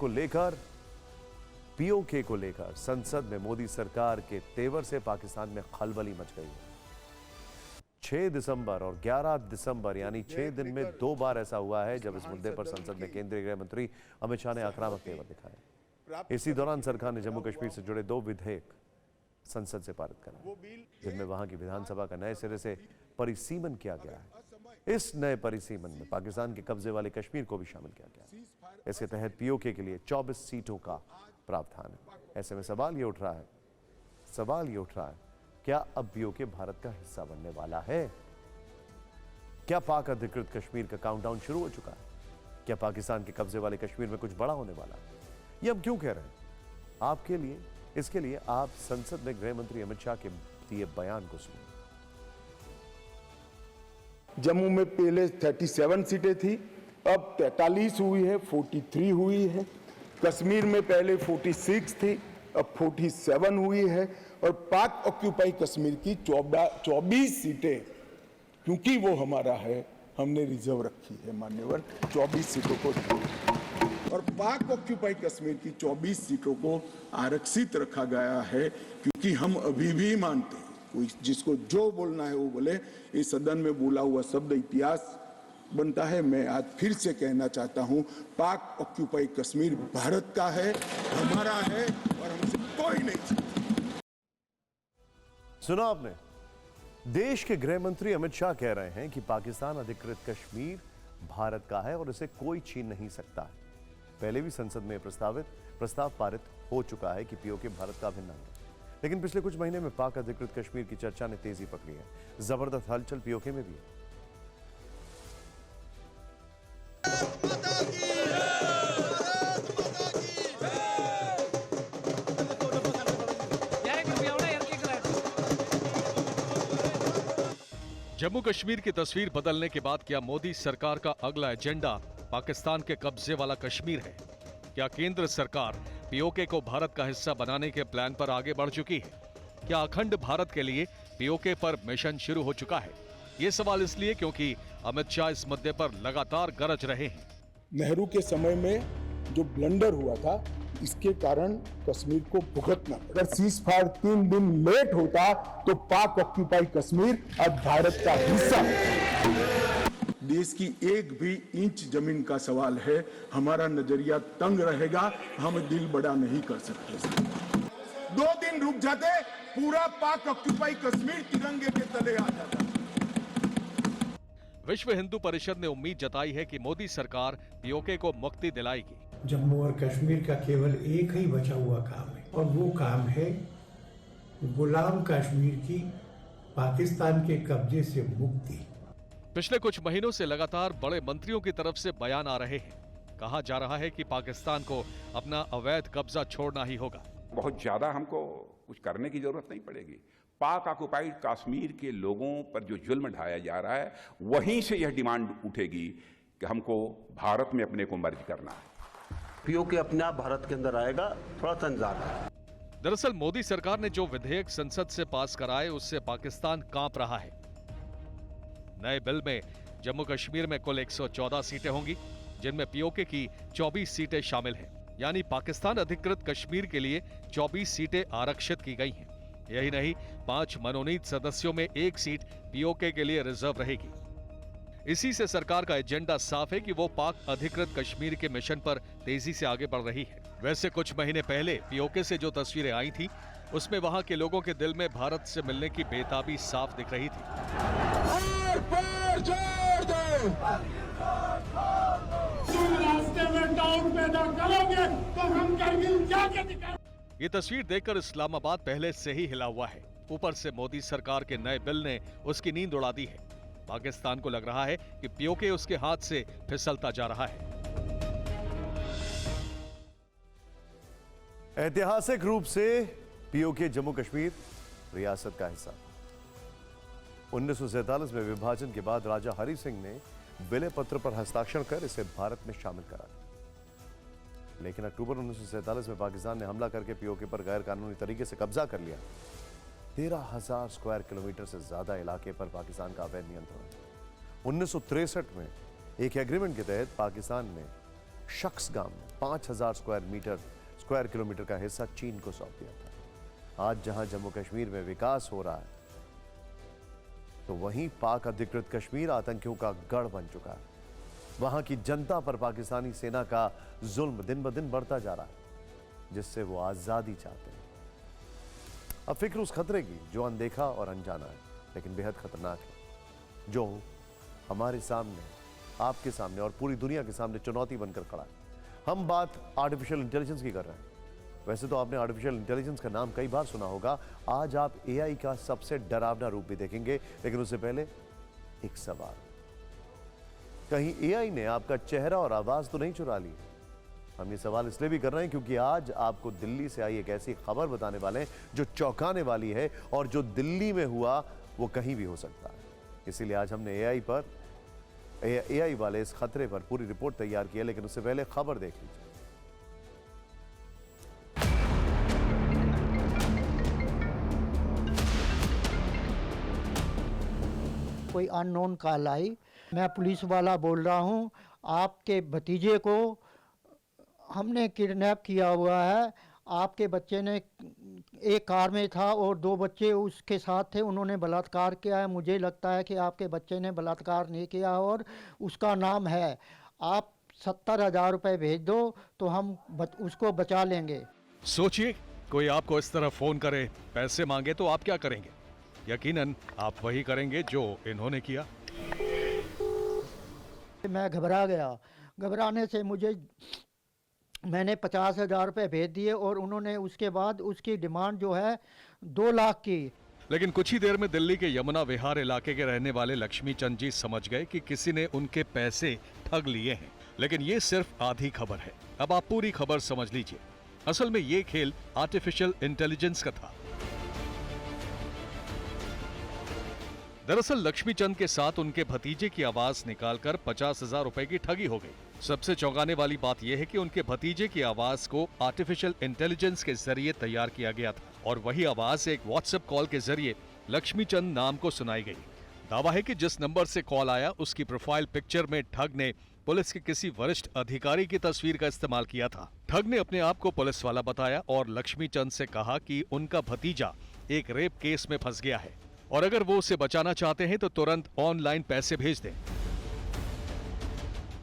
को लेकर संसद में मोदी सरकार के तेवर से पाकिस्तान में खलबली मच गई है। 6 दिसंबर और 11 दिसंबर यानी 6 दिन में 2 बार ऐसा हुआ है जब इस मुद्दे पर संसद में केंद्रीय गृह मंत्री अमित शाह ने आक्रामक तेवर दिखाए। इसी दौरान सरकार ने जम्मू कश्मीर से जुड़े 2 विधेयक संसद से पारित कराए, जिनमें वहां की विधानसभा का नए सिरे से परिसीमन किया गया है। इस नए परिसीमन में पाकिस्तान के कब्जे वाले कश्मीर को भी शामिल किया गया है। इसके तहत पीओके के लिए 24 सीटों का प्रावधान है। ऐसे में सवाल ये उठ रहा है, क्या अब पीओके भारत का हिस्सा बनने वाला है? क्या पाक अधिकृत कश्मीर का काउंटडाउन शुरू हो चुका है? क्या पाकिस्तान के कब्जे वाले कश्मीर में कुछ बड़ा होने वाला है? ये हम क्यों कह रहे हैं? आपके लिए, इसके लिए आप संसद में गृह मंत्री अमित शाह के दिए बयान को सुनिए। जम्मू में पहले 37 सीटें थी, अब 43 हुई है, 43 हुई है। कश्मीर में पहले 46 थी, अब 47 हुई है। और पाक ऑक्यूपाई कश्मीर की 24 सीटें, क्योंकि वो हमारा है, हमने रिजर्व रखी है मान्यवर, 24 सीटों को। और पाक ऑक्यूपाई कश्मीर की 24 सीटों को आरक्षित रखा गया है, क्योंकि हम अभी भी मानते हैं, कोई जिसको जो बोलना है वो बोले। इस सदन में बोला हुआ शब्द इतिहास बनता है। मैं आज फिर से कहना चाहता हूं, पाक ऑक्यूपाई कश्मीर भारत का है, हमारा है, और हमसे कोई नहीं। सुना आपने? देश के गृह मंत्री अमित शाह कह रहे हैं कि पाकिस्तान अधिकृत कश्मीर भारत का है और इसे कोई छीन नहीं सकता है। पहले भी संसद में प्रस्ताव पारित हो चुका है कि पीओके भारत का अभिन्न अंग है। लेकिन पिछले कुछ महीने में पाक अधिकृत कश्मीर की चर्चा ने तेजी पकड़ी है। जबरदस्त हलचल पीओके में भी है। जम्मू कश्मीर की तस्वीर बदलने के बाद क्या मोदी सरकार का अगला एजेंडा पाकिस्तान के कब्जे वाला कश्मीर है? क्या केंद्र सरकार पीओके को भारत का हिस्सा बनाने के प्लान पर आगे बढ़ चुकी है? क्या अखंड भारत के लिए पीओके पर मिशन शुरू हो चुका है? ये सवाल इसलिए क्योंकि अमित शाह इस मुद्दे पर लगातार गरज रहे हैं। नेहरू के समय में जो ब्लंडर हुआ था, इसके कारण कश्मीर को भुगतना। अगर सीज़फायर 3 दिन लेट होता तो पाक ऑक्यूपाई कश्मीर अब भारत का हिस्सा। देश की एक भी इंच जमीन का सवाल है, हमारा नजरिया तंग रहेगा, हम दिल बड़ा नहीं कर सकते। 2 दिन रुक जाते, पूरा पाक ऑक्यूपाई कश्मीर तिरंगे के तले आ जाता। विश्व हिंदू परिषद ने उम्मीद जताई है कि मोदी सरकार पीओके को मुक्ति दिलाएगी। जम्मू और कश्मीर का केवल एक ही बचा हुआ काम है, और वो काम है गुलाम कश्मीर की पाकिस्तान के कब्जे से मुक्ति। पिछले कुछ महीनों से लगातार बड़े मंत्रियों की तरफ से बयान आ रहे हैं। कहा जा रहा है कि पाकिस्तान को अपना अवैध कब्जा छोड़ना ही होगा। बहुत ज्यादा हमको कुछ करने की जरूरत नहीं पड़ेगी। पाक ऑक्युपाइड कश्मीर के लोगों पर जो जुल्म ढाया जा रहा है, वहीं से यह डिमांड उठेगी कि हमको भारत में अपने को मर्ज करना है। पीओके अपने आप भारत के अंदर आएगा, थोड़ा सा इंतजार है। दरअसल मोदी सरकार ने जो विधेयक संसद से पास कराए, उससे पाकिस्तान कांप रहा है। नए बिल में जम्मू कश्मीर में कुल 114 सीटें होंगी, जिनमें पीओके की 24 सीटें शामिल हैं। यानी पाकिस्तान अधिकृत कश्मीर के लिए 24 सीटें आरक्षित की गई हैं। यही नहीं, 5 मनोनीत सदस्यों में 1 सीट पीओके के लिए रिजर्व रहेगी। इसी से सरकार का एजेंडा साफ है कि वो पाक अधिकृत कश्मीर के मिशन पर तेजी से आगे बढ़ रही है। वैसे कुछ महीने पहले पीओके से जो तस्वीरें आई थी, उसमें वहां के लोगों के दिल में भारत से मिलने की बेताबी साफ दिख रही थी। रास्ते में डाउन पैदा करोगे तो हम करगिल जाके दिखा। ये तस्वीर देखकर इस्लामाबाद पहले से ही हिला हुआ है। ऊपर से मोदी सरकार के नए बिल ने उसकी नींद उड़ा दी है। पाकिस्तान को लग रहा है कि पीओके उसके हाथ से फिसलता जा रहा है। ऐतिहासिक रूप से पीओके जम्मू कश्मीर रियासत का हिस्सा। 1947 में विभाजन के बाद राजा हरि सिंह ने विलय पत्र पर हस्ताक्षर कर इसे भारत में शामिल करा। लेकिन अक्टूबर 1947 में पाकिस्तान ने हमला करके पीओके पर गैर कानूनी तरीके से कब्जा कर लिया। 13,000 स्क्वायर किलोमीटर से ज्यादा इलाके पर पाकिस्तान का अवैध नियंत्रण। 1963 में एक एग्रीमेंट के तहत पाकिस्तान ने शख्स गांव में 5,000 स्क्वायर किलोमीटर का हिस्सा चीन को सौंप दिया था। आज जहां जम्मू कश्मीर में विकास हो रहा है, तो वहीं पाक अधिकृत कश्मीर आतंकियों का गढ़ बन चुका है। वहां की जनता पर पाकिस्तानी सेना का जुल्म दिन ब दिन बढ़ता जा रहा है, जिससे वो आजादी चाहते हैं। अब फिक्र उस खतरे की जो अनदेखा और अनजाना है, लेकिन बेहद खतरनाक है, जो हमारे सामने, आपके सामने और पूरी दुनिया के सामने चुनौती बनकर खड़ा है। हम बात आर्टिफिशियल इंटेलिजेंस की कर रहे हैं। वैसे तो आपने आर्टिफिशियल इंटेलिजेंस का नाम कई बार सुना होगा। आज आप एआई का सबसे डरावना रूप भी देखेंगे, लेकिन उससे पहले एक सवाल। कहीं एआई ने आपका चेहरा और आवाज तो नहीं चुरा ली? हम ये सवाल इसलिए भी कर रहे हैं क्योंकि आज आपको दिल्ली से आई एक ऐसी खबर बताने वाले हैं जो चौंकाने वाली है, और जो दिल्ली में हुआ वो कहीं भी हो सकता है। इसीलिए आज हमने एआई वाले इस खतरे पर पूरी रिपोर्ट तैयार की है। लेकिन उससे पहले खबर देख लीजिए। कोई अननोन कॉल आई, मैं पुलिस वाला बोल रहा हूँ, आपके भतीजे को हमने किडनैप किया हुआ है। आपके बच्चे ने एक कार में था और 2 बच्चे उसके साथ थे, उन्होंने बलात्कार किया है। मुझे लगता है कि आपके बच्चे ने बलात्कार नहीं किया और उसका नाम है। आप 70,000 रुपये भेज दो तो हम उसको बचा लेंगे। सोचिए, कोई आपको इस तरह फोन करे, पैसे मांगे, तो आप क्या करेंगे? यकीनन आप वही करेंगे जो इन्होंने किया। मैं घबरा गया। घबराने से मैंने 50,000 रुपये भेज दिए और उन्होंने उसके बाद उसकी डिमांड जो है 2 लाख की। लेकिन कुछ ही देर में दिल्ली के यमुना विहार इलाके के रहने वाले लक्ष्मी चंद जी समझ गए कि किसी ने उनके पैसे ठग लिए हैं। लेकिन ये सिर्फ आधी खबर है। अब आप पूरी खबर समझ लीजिए। असल में ये खेल आर्टिफिशियल इंटेलिजेंस का था। दरअसल लक्ष्मी चंद के साथ उनके भतीजे की आवाज निकालकर 50,000 रुपए की ठगी हो गई। सबसे चौंकाने वाली बात यह है कि उनके भतीजे की आवाज को आर्टिफिशियल इंटेलिजेंस के जरिए तैयार किया गया था, और वही आवाज एक व्हाट्सएप कॉल के जरिए लक्ष्मी चंद नाम को सुनाई गई। दावा है कि जिस नंबर से कॉल आया, उसकी प्रोफाइल पिक्चर में ठग ने पुलिस के किसी वरिष्ठ अधिकारी की तस्वीर का इस्तेमाल किया था। ठग ने अपने आप को पुलिस वाला बताया और लक्ष्मी चंद से कहा कि उनका भतीजा एक रेप केस में फंस गया है और अगर वो उसे बचाना चाहते हैं तो तुरंत ऑनलाइन पैसे भेज दें।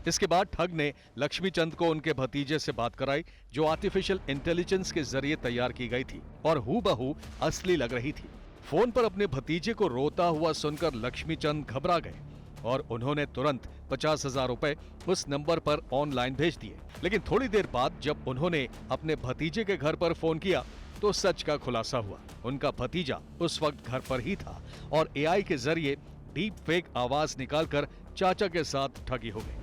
इसके बाद ठग ने लक्ष्मी चंद को उनके भतीजे से बात कराई, जो आर्टिफिशियल इंटेलिजेंस के जरिए तैयार की गई थी और हूबहू असली लग रही थी। फोन पर अपने भतीजे को रोता हुआ सुनकर लक्ष्मी चंद घबरा गए और उन्होंने तुरंत 50,000 रुपए उस नंबर पर ऑनलाइन भेज दिए। लेकिन थोड़ी देर बाद जब उन्होंने अपने भतीजे के घर पर फोन किया तो सच का खुलासा हुआ। उनका भतीजा उस वक्त घर पर ही था और एआई के जरिए डीप फेक आवाज निकालकर चाचा के साथ ठगी हो गई।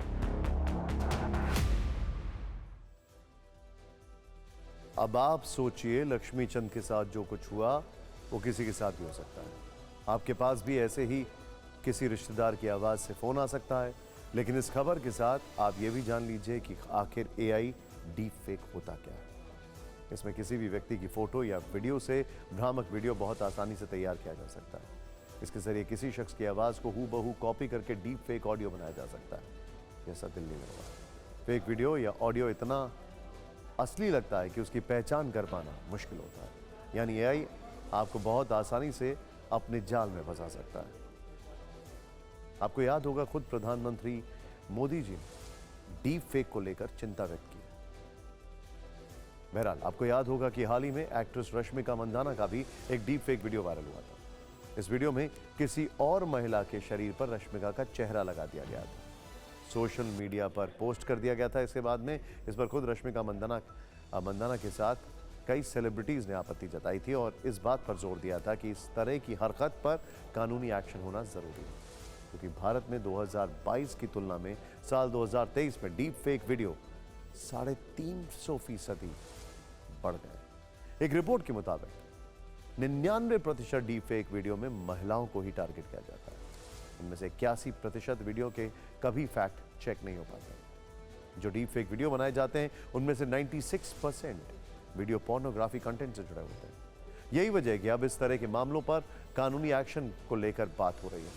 अब आप सोचिए, लक्ष्मी चंद के साथ जो कुछ हुआ वो किसी के साथ भी हो सकता है। आपके पास भी ऐसे ही किसी रिश्तेदार की आवाज से फोन आ सकता है। लेकिन इस खबर के साथ आप ये भी जान लीजिए कि आखिर एआई डीप फेक होता क्या है। इसमें किसी भी व्यक्ति की फोटो या वीडियो से भ्रामक वीडियो बहुत आसानी से तैयार किया जा सकता है। इसके जरिए किसी शख्स की आवाज को हूबहू कॉपी करके डीप फेक ऑडियो बनाया जा सकता है, जैसा दिल्ली में हुआ। फेक वीडियो या ऑडियो इतना असली लगता है कि उसकी पहचान कर पाना मुश्किल होता है। यानी एआई आपको बहुत आसानी से अपने जाल में फंसा सकता है। आपको याद होगा खुद प्रधानमंत्री मोदी जी ने डीप फेक को लेकर चिंता व्यक्त की। बहरहाल आपको याद होगा कि हाल ही में एक्ट्रेस रश्मिका मंदाना का भी एक डीप फेक वीडियो वायरल हुआ था। इस वीडियो में किसी और महिला के शरीर पर रश्मिका का चेहरा लगा दिया गया था। सोशल मीडिया पर पोस्ट कर दिया गया था। इसके बाद में इस पर खुद रश्मिका मंदाना के साथ कई सेलिब्रिटीज ने आपत्ति जताई थी और इस बात पर जोर दिया था कि इस तरह की हरकत पर कानूनी एक्शन होना जरूरी है, क्योंकि भारत में 2022 की तुलना में साल 2023 में डीप फेक वीडियो 350% बढ़ गए। एक रिपोर्ट के मुताबिक 99% डीप फेक वीडियो में महिलाओं को ही टारगेट किया जाता है। इनमें से 81% वीडियो के कभी फैक्ट चेक नहीं हो पाते। जो डीप फेक वीडियो बनाए जाते हैं उनमें से 96% वीडियो पोर्नोग्राफी कंटेंट से जुड़े होते हैं। यही वजह है कि अब इस तरह के मामलों पर कानूनी एक्शन को लेकर बात हो रही है।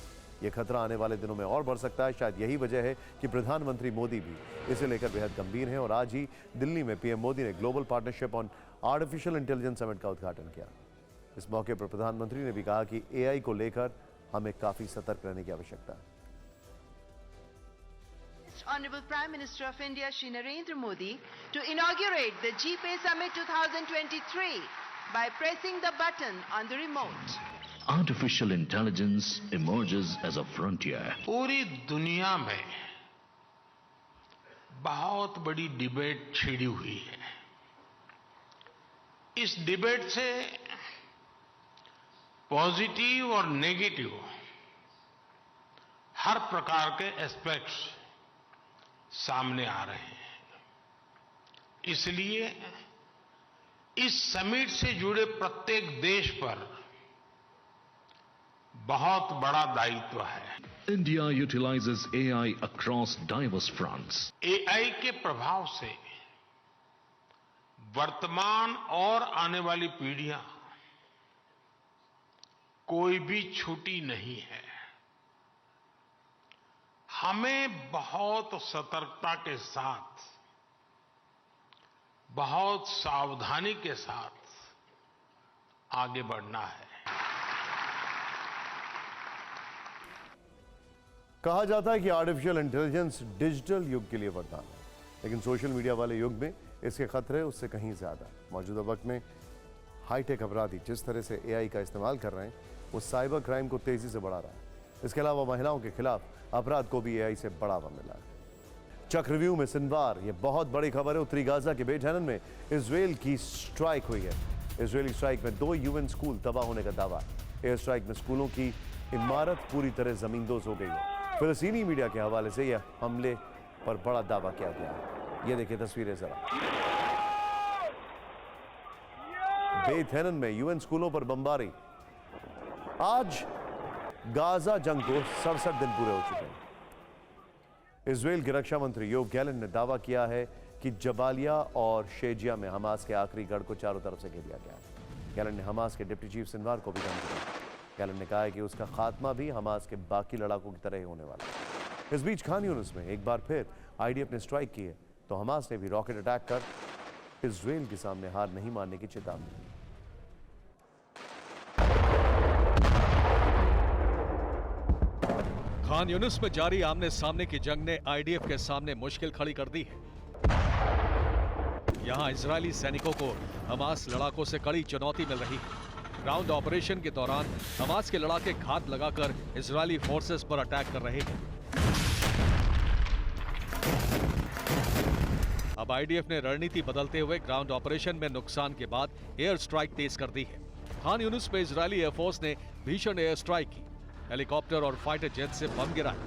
यह खतरा आने वाले दिनों में और बढ़ सकता है। शायद यही वजह है कि प्रधानमंत्री मोदी भी इसे लेकर बेहद गंभीर हैं और आज ही दिल्ली में पीएम मोदी ने global partnership on artificial intelligence summit का उद्घाटन किया। इस मौके पर प्रधानमंत्री ने भी कहा कि एआई को लेकर हमें काफी सतर्क रहने की आवश्यकता है। Honorable Prime Minister of India Shri Narendra Modi to inaugurate the GPay Summit 2023 by pressing the button on the remote. Artificial intelligence emerges as a frontier. पूरी दुनिया में बहुत बड़ी डिबेट छिड़ी हुई है। इस डिबेट से पॉजिटिव और नेगेटिव हर प्रकार के एस्पेक्ट्स सामने आ रहे हैं। इसलिए इस समिट से जुड़े प्रत्येक देश पर बहुत बड़ा दायित्व है। India utilizes AI across diverse fronts. AI के प्रभाव से वर्तमान और आने वाली पीढ़ियां कोई भी छूटी नहीं है। हमें बहुत सतर्कता के साथ, बहुत सावधानी के साथ आगे बढ़ना है। कहा जाता है कि आर्टिफिशियल इंटेलिजेंस डिजिटल युग के लिए वरदान है, लेकिन सोशल मीडिया वाले युग में इसके खतरे उससे कहीं ज्यादा। मौजूदा वक्त में हाईटेक अपराधी जिस तरह से एआई का इस्तेमाल कर रहे हैं वो साइबर क्राइम को तेजी से बढ़ा रहा है। इसके अलावा महिलाओं के खिलाफ अपराध को भी एआई से बढ़ावा मिला है। चक्रव्यूह में सिनवार, ये बहुत बड़ी खबर है। उत्तरी गाजा के बेट हनन में इजराइल की स्ट्राइक हुई है। इजरायली स्ट्राइक में 2 यूएन स्कूल तबाह होने का दावा। एयर स्ट्राइक में स्कूलों की इमारत पूरी तरह जमींदोज हो गई है। फिलिस्तीनी मीडिया के हवाले से यह हमले पर बड़ा दावा किया गया है। ये देखिए तस्वीरें जरा। बेट हनन में यूएन स्कूलों पर बमबारी। आज गाजा जंग को 67 दिन पूरे हो चुके हैं। इजराइल के रक्षा मंत्री योव गैलेंट ने दावा किया है कि जबालिया और शेजिया में हमास के आखिरी गढ़ को चारों तरफ से घेर लिया गया है। गैलेंट ने हमास के डिप्टी चीफ सिनवार को भी धमकी दी। गैलेंट ने कहा है कि उसका खात्मा भी हमास के बाकी लड़ाकों की तरह ही होने वाला है। इस बीच खान यूनिस में एक बार फिर आईडीएफ ने स्ट्राइक की है, तो हमास ने भी रॉकेट अटैक कर इजराइल के सामने हार नहीं मानने की चेतावनी दी। खान यूनिस में जारी आमने सामने की जंग ने आईडीएफ के सामने मुश्किल खड़ी कर दी है। यहां इजरायली सैनिकों को हमास लड़ाकों से कड़ी चुनौती मिल रही है। ग्राउंड ऑपरेशन के दौरान हमास के लड़ाके घात लगाकर इजरायली फोर्सेस पर अटैक कर रहे हैं। अब आईडीएफ ने रणनीति बदलते हुए ग्राउंड ऑपरेशन में नुकसान के बाद एयर स्ट्राइक तेज कर दी है। खान यूनिस में इजरायली एयरफोर्स ने भीषण एयर स्ट्राइक की। हेलीकॉप्टर और फाइटर जेट से बम गिराए।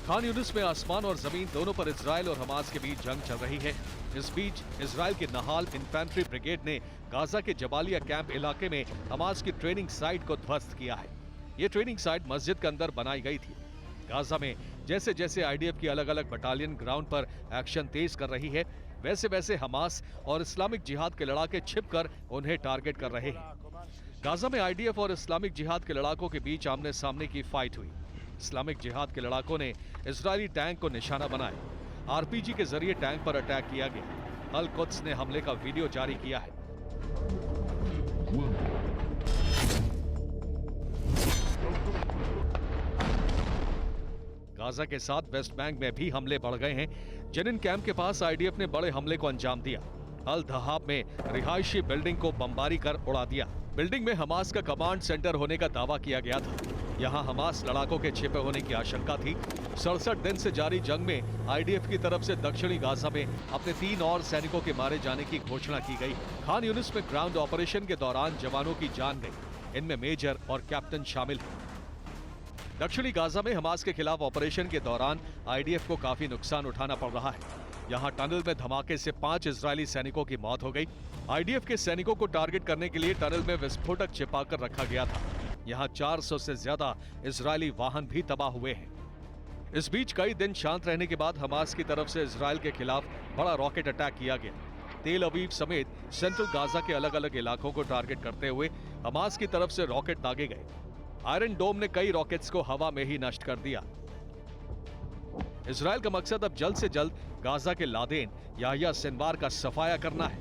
खान यूनिस में आसमान और जमीन दोनों पर इजराइल और हमास के बीच जंग चल रही है। इस बीच इजराइल के नहाल इन्फेंट्री ब्रिगेड ने गाजा के जबालिया कैंप इलाके में हमास की ट्रेनिंग साइट को ध्वस्त किया है। ये ट्रेनिंग साइट मस्जिद के अंदर बनाई गई थी। गाजा में जैसे जैसे आईडीएफ की अलग अलग बटालियन ग्राउंड पर एक्शन तेज कर रही है, वैसे वैसे हमास और इस्लामिक जिहाद के लड़ाके छिपकर उन्हें टारगेट कर रहे हैं। गाजा में आईडीएफ और इस्लामिक जिहाद के लड़ाकों के बीच आमने सामने की फाइट हुई। इस्लामिक जिहाद के लड़ाकों ने इजरायली टैंक को निशाना बनाया। आरपीजी के जरिए टैंक पर अटैक किया गया। अल कुद्स ने हमले का वीडियो जारी किया है। गाजा के साथ वेस्ट बैंक में भी हमले बढ़ गए हैं। जेनिन कैंप के पास आईडीएफ ने बड़े हमले को अंजाम दिया। अल दहाब में रिहायशी बिल्डिंग को बमबारी कर उड़ा दिया। बिल्डिंग में हमास का कमांड सेंटर होने का दावा किया गया था। यहां हमास लड़ाकों के छिपे होने की आशंका थी। 67 दिन से जारी जंग में आईडीएफ की तरफ से दक्षिणी गाजा में अपने 3 और सैनिकों के मारे जाने की घोषणा की गई। खान यूनिस में ग्राउंड ऑपरेशन के दौरान जवानों की जान गई। इनमें मेजर और कैप्टन शामिल हैं। दक्षिणी गाजा में हमास के खिलाफ ऑपरेशन के दौरान आईडीएफ को काफी नुकसान उठाना पड़ रहा है। यहां टनल में धमाके से 5 इजरायली सैनिकों की मौत हो गई। आईडीएफ के सैनिकों को टारगेट करने के लिए टनल में विस्फोटक छिपाकर रखा गया था। यहां 400 से ज्यादा इजरायली वाहन भी तबाह हुए हैं। इस बीच कई दिन शांत रहने के बाद हमास की तरफ से इजरायल के खिलाफ बड़ा रॉकेट अटैक किया गया। तेल अवीव समेत सेंट्रल गाजा के अलग अलग इलाकों को टारगेट करते हुए हमास की तरफ से रॉकेट दागे गए। आयरन डोम ने कई रॉकेट्स को हवा में ही नष्ट कर दिया। इजरायल का मकसद अब जल्द से जल्द गाजा के लादेन याह्या सिनवार का सफाया करना है।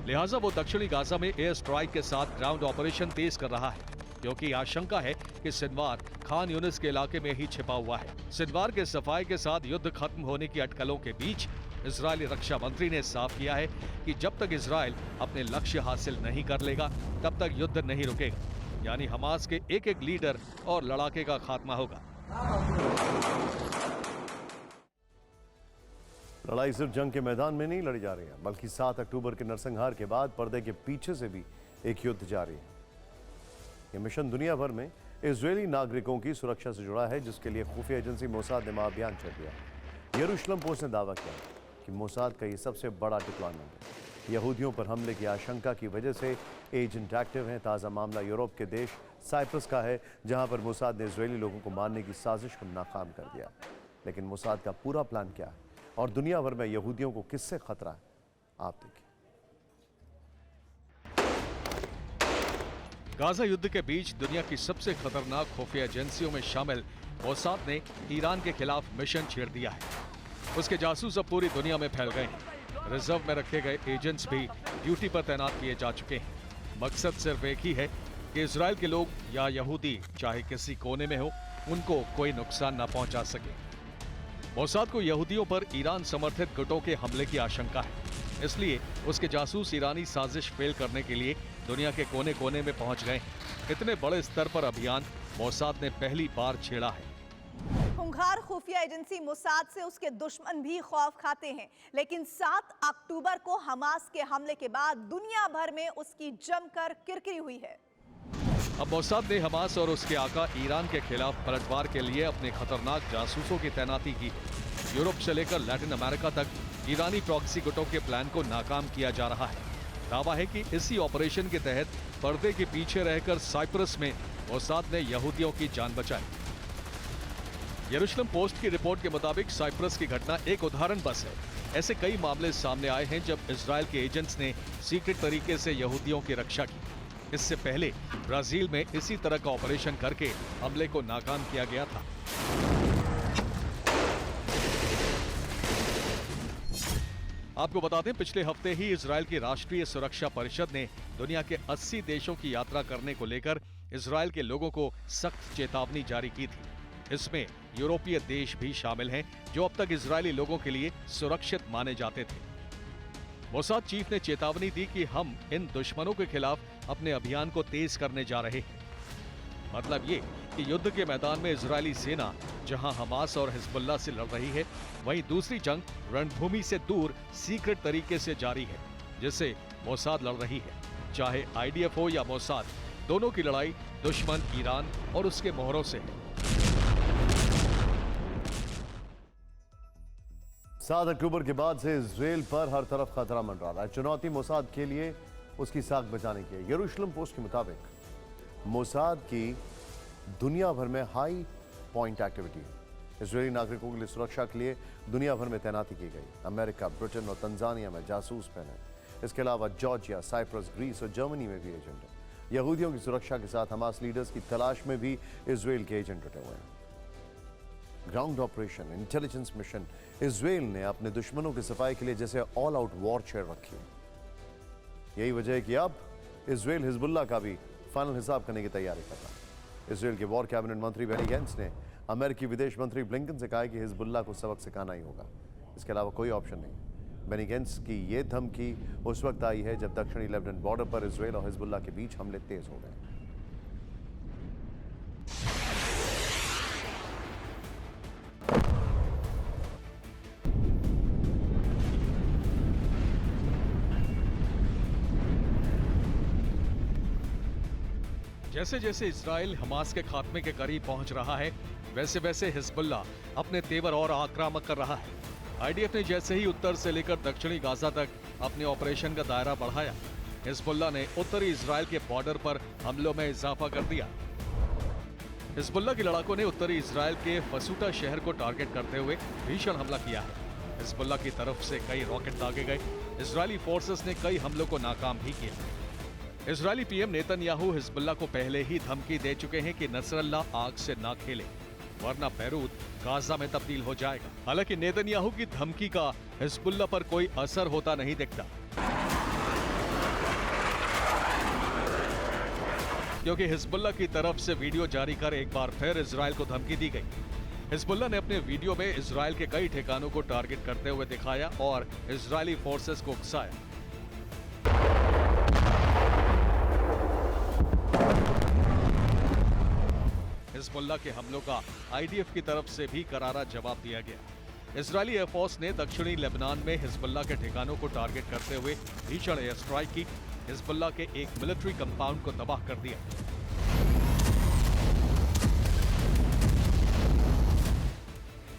लिहाजा वो दक्षिणी गाजा में एयर स्ट्राइक के साथ ग्राउंड ऑपरेशन तेज कर रहा है, क्योंकि आशंका है कि सिनवार खान यूनिस के इलाके में ही छिपा हुआ है। सिनवार के सफाई के साथ युद्ध खत्म होने की अटकलों के बीच इजरायली रक्षा मंत्री ने साफ किया है कि जब तक इजरायल अपने लक्ष्य हासिल नहीं कर लेगा तब तक युद्ध नहीं रुकेगा। यानी हमास के एक एक लीडर और लड़ाके का खात्मा होगा। लड़ाई सिर्फ जंग के मैदान में नहीं लड़ी जा रही है, बल्कि 7 अक्टूबर के नरसंहार के बाद पर्दे के पीछे से भी एक युद्ध जारी है। यह मिशन दुनिया भर में इजरायली नागरिकों की सुरक्षा से जुड़ा है, जिसके लिए खुफिया एजेंसी मोसाद ने महाअभियान चल दिया। यरूशलेम पोस्ट ने दावा किया कि मोसाद का यह सबसे बड़ा डिप्लॉयमेंट है। यहूदियों पर हमले की आशंका की वजह से एजेंट एक्टिव हैं। ताज़ा मामला यूरोप के देश साइप्रस का है, जहां पर मोसाद ने इजरायली लोगों को मारने की साजिश को नाकाम कर दिया। लेकिन मोसाद का पूरा प्लान क्या है और दुनिया भर में यहूदियों को किससे खतरा है, आप देखिए। गाजा युद्ध के बीच दुनिया की सबसे खतरनाक खुफिया एजेंसियों में शामिल मोसाद ने ईरान के खिलाफ मिशन छेड़ दिया है। उसके जासूस अब पूरी दुनिया में फैल गए हैं। रिजर्व में रखे गए एजेंट्स भी ड्यूटी पर तैनात किए जा चुके हैं। मकसद सिर्फ एक ही है कि इजरायल के लोग या यहूदी चाहे किसी कोने में हो, उनको कोई नुकसान न पहुंचा सके। मोसाद को यहूदियों पर ईरान समर्थित गुटों के हमले की आशंका है, इसलिए उसके जासूस ईरानी साजिश फेल करने के लिए दुनिया के कोने कोने में पहुंच गए। इतने बड़े स्तर पर अभियान मोसाद ने पहली बार छेड़ा है। खूंखार खुफिया एजेंसी मोसाद से उसके दुश्मन भी खौफ खाते हैं, लेकिन 7 अक्टूबर को हमास के हमले के बाद दुनिया भर में उसकी जमकर किरकिरी हुई है। अब मोसाद ने हमास और उसके आका ईरान के खिलाफ पलटवार के लिए अपने खतरनाक जासूसों की तैनाती की। यूरोप से लेकर लैटिन अमेरिका तक ईरानी प्रॉक्सी गुटों के प्लान को नाकाम किया जा रहा है। दावा है कि इसी ऑपरेशन के तहत पर्दे के पीछे रहकर साइप्रस में मोसाद ने यहूदियों की जान बचाई। यरूशलेम पोस्ट की रिपोर्ट के मुताबिक साइप्रस की घटना एक उदाहरण बस है। ऐसे कई मामले सामने आए हैं जब इजरायल के एजेंट्स ने सीक्रेट तरीके से यहूदियों की रक्षा की। इससे पहले ब्राजील में इसी तरह का ऑपरेशन करके हमले को नाकाम किया गया था। आपको बता दें, पिछले हफ्ते ही इजरायल की राष्ट्रीय सुरक्षा परिषद ने दुनिया के 80 देशों की यात्रा करने को लेकर इजरायल के लोगों को सख्त चेतावनी जारी की थी। इसमें यूरोपीय देश भी शामिल हैं, जो अब तक इजरायली लोगों के लिए सुरक्षित माने जाते थे। मोसाद चीफ ने चेतावनी दी कि हम इन दुश्मनों के खिलाफ अपने अभियान को तेज करने जा रहे हैं। मतलब ये कि युद्ध के मैदान में इजरायली सेना जहां हमास और हिजबुल्लाह से लड़ रही है, वहीं दूसरी जंग रणभूमि से दूर सीक्रेट तरीके से जारी है, जिससे मोसाद लड़ रही है। चाहे आईडीएफ हो या मोसाद, दोनों की लड़ाई दुश्मन ईरान और उसके मोहरों से है। 7 अक्टूबर के बाद से इजरायल पर हर तरफ खतरा मंडरा रहा है। चुनौती मोसाद के लिए उसकी साख बचाने की है। यरूशलेम पोस्ट के मुताबिक मोसाद की दुनिया भर में हाई पॉइंट एक्टिविटी है। इजरायली नागरिकों के लिए सुरक्षा के लिए दुनिया भर में तैनाती की गई। अमेरिका, ब्रिटेन और तंजानिया में जासूस पहने। इसके अलावा जॉर्जिया, साइप्रस, ग्रीस और जर्मनी में भी एजेंट है। यहूदियों की सुरक्षा के साथ हमास लीडर्स की तलाश में भी इजरायल के एजेंट जुटे हुए हैं। Ground operation, intelligence mission Israel ने अपने दुश्मनों की सफाई के लिए जैसे ऑल आउट वॉर छेड़ रखी है। यही वजह है कि अब इजराइल हिजबुल्लाह का भी फाइनल हिसाब करने की तैयारी कर रहा है। इजराइल के वॉर कैबिनेट मंत्री बेनी गैंट्स ने अमेरिकी विदेश मंत्री ब्लिंकन से कहा है कि हिजबुल्लाह को सबक सिखाना ही होगा, इसके अलावा कोई ऑप्शन नहीं। बेनी गैंट्स की ये धमकी उस वक्त आई है जब दक्षिणी लेबनान बॉर्डर पर इजराइल और हिजबुल्लाह के बीच हमले तेज हो गए। जैसे जैसे इजराइल हमास के खात्मे के करीब पहुंच रहा है, वैसे वैसे हिजबुल्लाह अपने तेवर और आक्रामक कर रहा है। आईडीएफ ने जैसे ही उत्तर से लेकर दक्षिणी गाजा तक अपने ऑपरेशन का दायरा बढ़ाया, हिजबुल्लाह ने उत्तरी इजराइल के बॉर्डर पर हमलों में इजाफा कर दिया। हिजबुल्लाह के लड़ाकों ने उत्तरी इजराइल के फसूटा शहर को टारगेट करते हुए भीषण हमला किया है। हिजबुल्लाह की तरफ से कई रॉकेट दागे गए। इजरायली फोर्सेस ने कई हमलों को नाकाम भी किया। इजरायली पीएम नेतन्याहू हिजबुल्लाह को पहले ही धमकी दे चुके हैं कि नसरल्लाह आग से ना खेले, वरना बैरूत गाजा में तब्दील हो जाएगा। हालांकि नेतन्याहू की धमकी का हिजबुल्लाह पर कोई असर होता नहीं दिखता, क्योंकि हिजबुल्लाह की तरफ से वीडियो जारी कर एक बार फिर इजराइल को धमकी दी गई। हिजबुल्लाह ने अपने वीडियो में इजराइल के कई ठिकानों को टारगेट करते हुए दिखाया और इजरायली फोर्सेस को उकसाया। हिजबुल्लाह के हमलों का आईडीएफ की तरफ से भी करारा जवाब दिया गया। इजरायली एयरफोर्स ने दक्षिणी लेबनान में हिजबुल्लाह के ठिकानों को टारगेट करते हुए भीषण एयर स्ट्राइक की। हिजबुल्लाह के एक मिलिट्री कंपाउंड को तबाह कर दिया।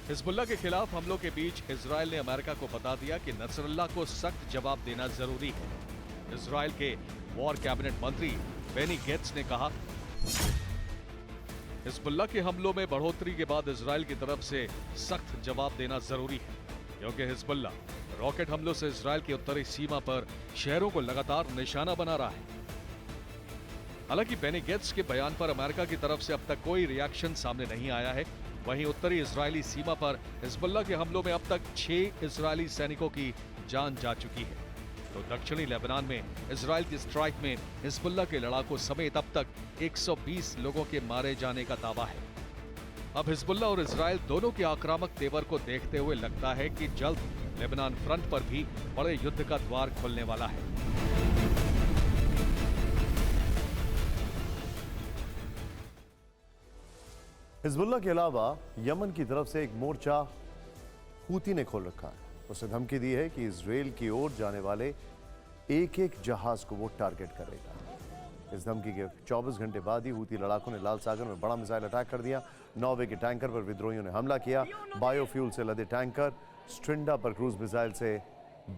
हिजबुल्लाह के खिलाफ हमलों के बीच इजराइल ने अमेरिका को बता दिया कि नसरल्लाह को सख्त जवाब देना जरूरी है। इजराइल के वॉर कैबिनेट मंत्री बेनी गैंट्स ने कहा, हिजबुल्लाह के हमलों में बढ़ोतरी के बाद इजराइल की तरफ से सख्त जवाब देना जरूरी है, क्योंकि हिजबुल्लाह रॉकेट हमलों से इजराइल की उत्तरी सीमा पर शहरों को लगातार निशाना बना रहा है। हालांकि बेनी गैंट्स के बयान पर अमेरिका की तरफ से अब तक कोई रिएक्शन सामने नहीं आया है। वहीं उत्तरी इजरायली सीमा पर हिजबुल्लाह के हमलों में अब तक 6 इजरायली सैनिकों की जान जा चुकी है। तो दक्षिणी लेबनान में इजराइल की स्ट्राइक में हिजबुल्लाह के लड़ाकों समेत अब तक 120 लोगों के मारे जाने का दावा है। अब हिजबुल्लाह और इजराइल दोनों के आक्रामक तेवर को देखते हुए लगता है कि जल्द लेबनान फ्रंट पर भी बड़े युद्ध का द्वार खुलने वाला है। हिजबुल्लाह के अलावा यमन की तरफ से एक मोर्चा हूती ने खोल रखा है। उसने धमकी दी है कि इजराइल की ओर जाने वाले एक एक जहाज को वो टारगेट करेगा। इस धमकी के 24 घंटे बाद ही हूती लड़ाकों ने लाल सागर में बड़ा मिसाइल अटैक कर दिया। नॉर्वे के टैंकर पर विद्रोहियों ने हमला किया। बायोफ्यूल से लदे टैंकर स्ट्रिंडा पर क्रूज मिसाइल से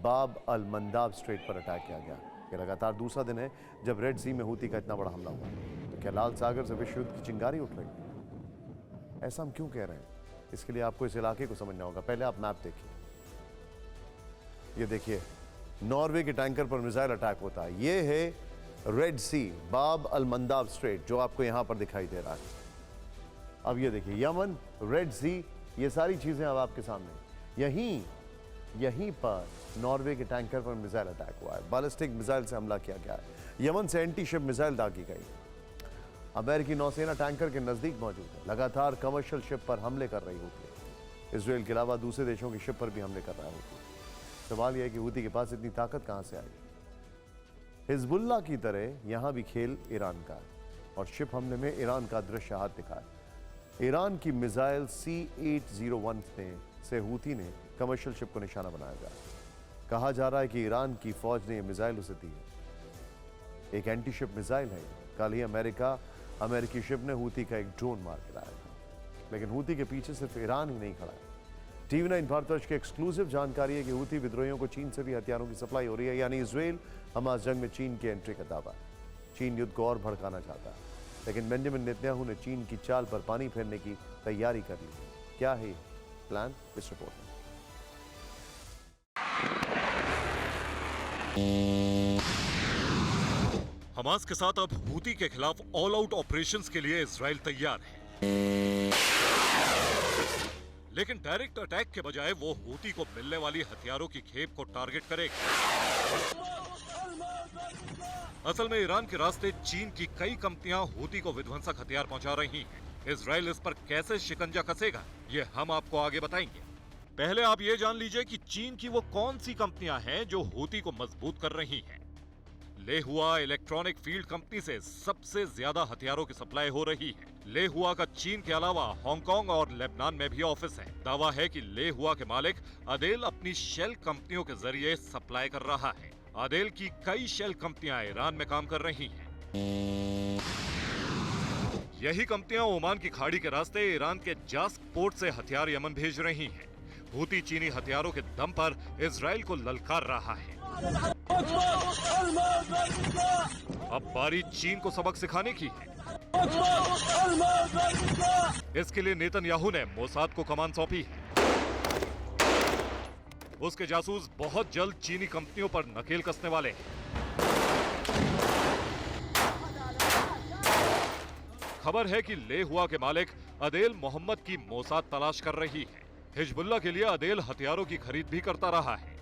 बाब अल मंदाब स्ट्रेट पर अटैक किया गया। यह लगातार दूसरा दिन है जब रेड सी में हूती का इतना बड़ा हमला हुआ। तो क्या लाल सागर से विश्व युद्ध की चिंगारी उठ रही है? ऐसा हम क्यों कह रहे हैं? इसके लिए आपको इस इलाके को समझना होगा। पहले आप मैप देखिए, ये देखिए नॉर्वे के टैंकर पर मिसाइल अटैक होता है। ये है रेड सी, बाब अल मंदाब स्ट्रेट, जो आपको यहां पर दिखाई दे रहा है। अब ये देखिए यमन, रेड सी, ये सारी चीजें अब आपके सामने। यहीं पर नॉर्वे के टैंकर पर मिसाइल अटैक हुआ है। बैलिस्टिक मिसाइल से हमला किया गया है। यमन से एंटी शिप मिसाइल दागी गई। अमेरिकी नौसेना टैंकर के नजदीक मौजूद है, लगातार कमर्शियल शिप पर हमले कर रही होती है। इजराइल के अलावा दूसरे देशों की शिप पर भी हमले कर रहा होती है। सवाल यह है कि हूती के पास इतनी ताकत कहां से आई? हिजबुल्लाह की तरह यहां भी खेल ईरान का है और शिप हमले में ईरान का दृश्य हाथ दिखा है। ईरान की मिसाइल C-801 से हूती ने कमर्शियल शिप को निशाना बनाया गया। कहा जा रहा है कि ईरान की फौज ने यह मिसाइल उसे दी है। एक एंटी शिप मिसाइल है। कल ही अमेरिकी शिप ने हूती का एक ड्रोन मार गिराया था। लेकिन हूती के पीछे सिर्फ ईरान ही नहीं खड़ा है। TV9 भारतवर्ष की एक्सक्लूसिव जानकारी है कि हूती विद्रोहियों को चीन से भी हथियारों की सप्लाई हो रही है। यानी इजराइल हमास जंग में चीन की एंट्री का दावा है। चीन युद्ध को और भड़काना चाहता है, लेकिन बेंजामिन नेतन्याहू ने चीन की चाल पर पानी फेरने की तैयारी कर ली। क्या है प्लान? इस रिपोर्ट में। हमास के साथ अब हूती के खिलाफ ऑल आउट ऑपरेशंस के लिए इजराइल तैयार है। लेकिन डायरेक्ट अटैक के बजाय वो हूती को मिलने वाली हथियारों की खेप को टारगेट करेगा। असल में ईरान के रास्ते चीन की कई कंपनियां हूती को विध्वंसक हथियार पहुंचा रही हैं। इजराइल इस पर कैसे शिकंजा कसेगा, ये हम आपको आगे बताएंगे। पहले आप ये जान लीजिए कि चीन की वो कौन सी कंपनियां हैं जो हूती को मजबूत कर रही हैं। लेहुआ इलेक्ट्रॉनिक फील्ड कंपनी से सबसे ज्यादा हथियारों की सप्लाई हो रही है। लेहुआ का चीन के अलावा हांगकांग और लेबनान में भी ऑफिस है। दावा है कि लेहुआ के मालिक अदेल अपनी शेल कंपनियों के जरिए सप्लाई कर रहा है। अदेल की कई शेल कंपनियां ईरान में काम कर रही हैं। यही कंपनियां ओमान की खाड़ी के रास्ते ईरान के जास्क पोर्ट से हथियार यमन भेज रही हैं। हूती चीनी हथियारों के दम पर इजराइल को ललकार रहा है। अब बारी चीन को सबक सिखाने की है। इसके लिए नेतन्याहू ने मोसाद को कमान सौंपी है। उसके जासूस बहुत जल्द चीनी कंपनियों पर नकेल कसने वाले हैं। खबर है कि लेहुआ के मालिक अदेल मोहम्मद की मोसाद तलाश कर रही है। हिजबुल्लाह के लिए अदेल हथियारों की खरीद भी करता रहा है।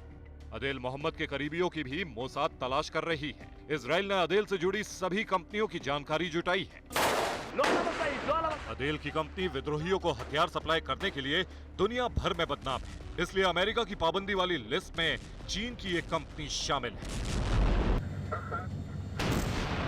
अदेल मोहम्मद के करीबियों की भी मोसाद तलाश कर रही है। इजराइल ने अदेल से जुड़ी सभी कंपनियों की जानकारी जुटाई है। अदेल की कंपनी विद्रोहियों को हथियार सप्लाई करने के लिए दुनिया भर में बदनाम है। इसलिए अमेरिका की पाबंदी वाली लिस्ट में चीन की एक कंपनी शामिल है।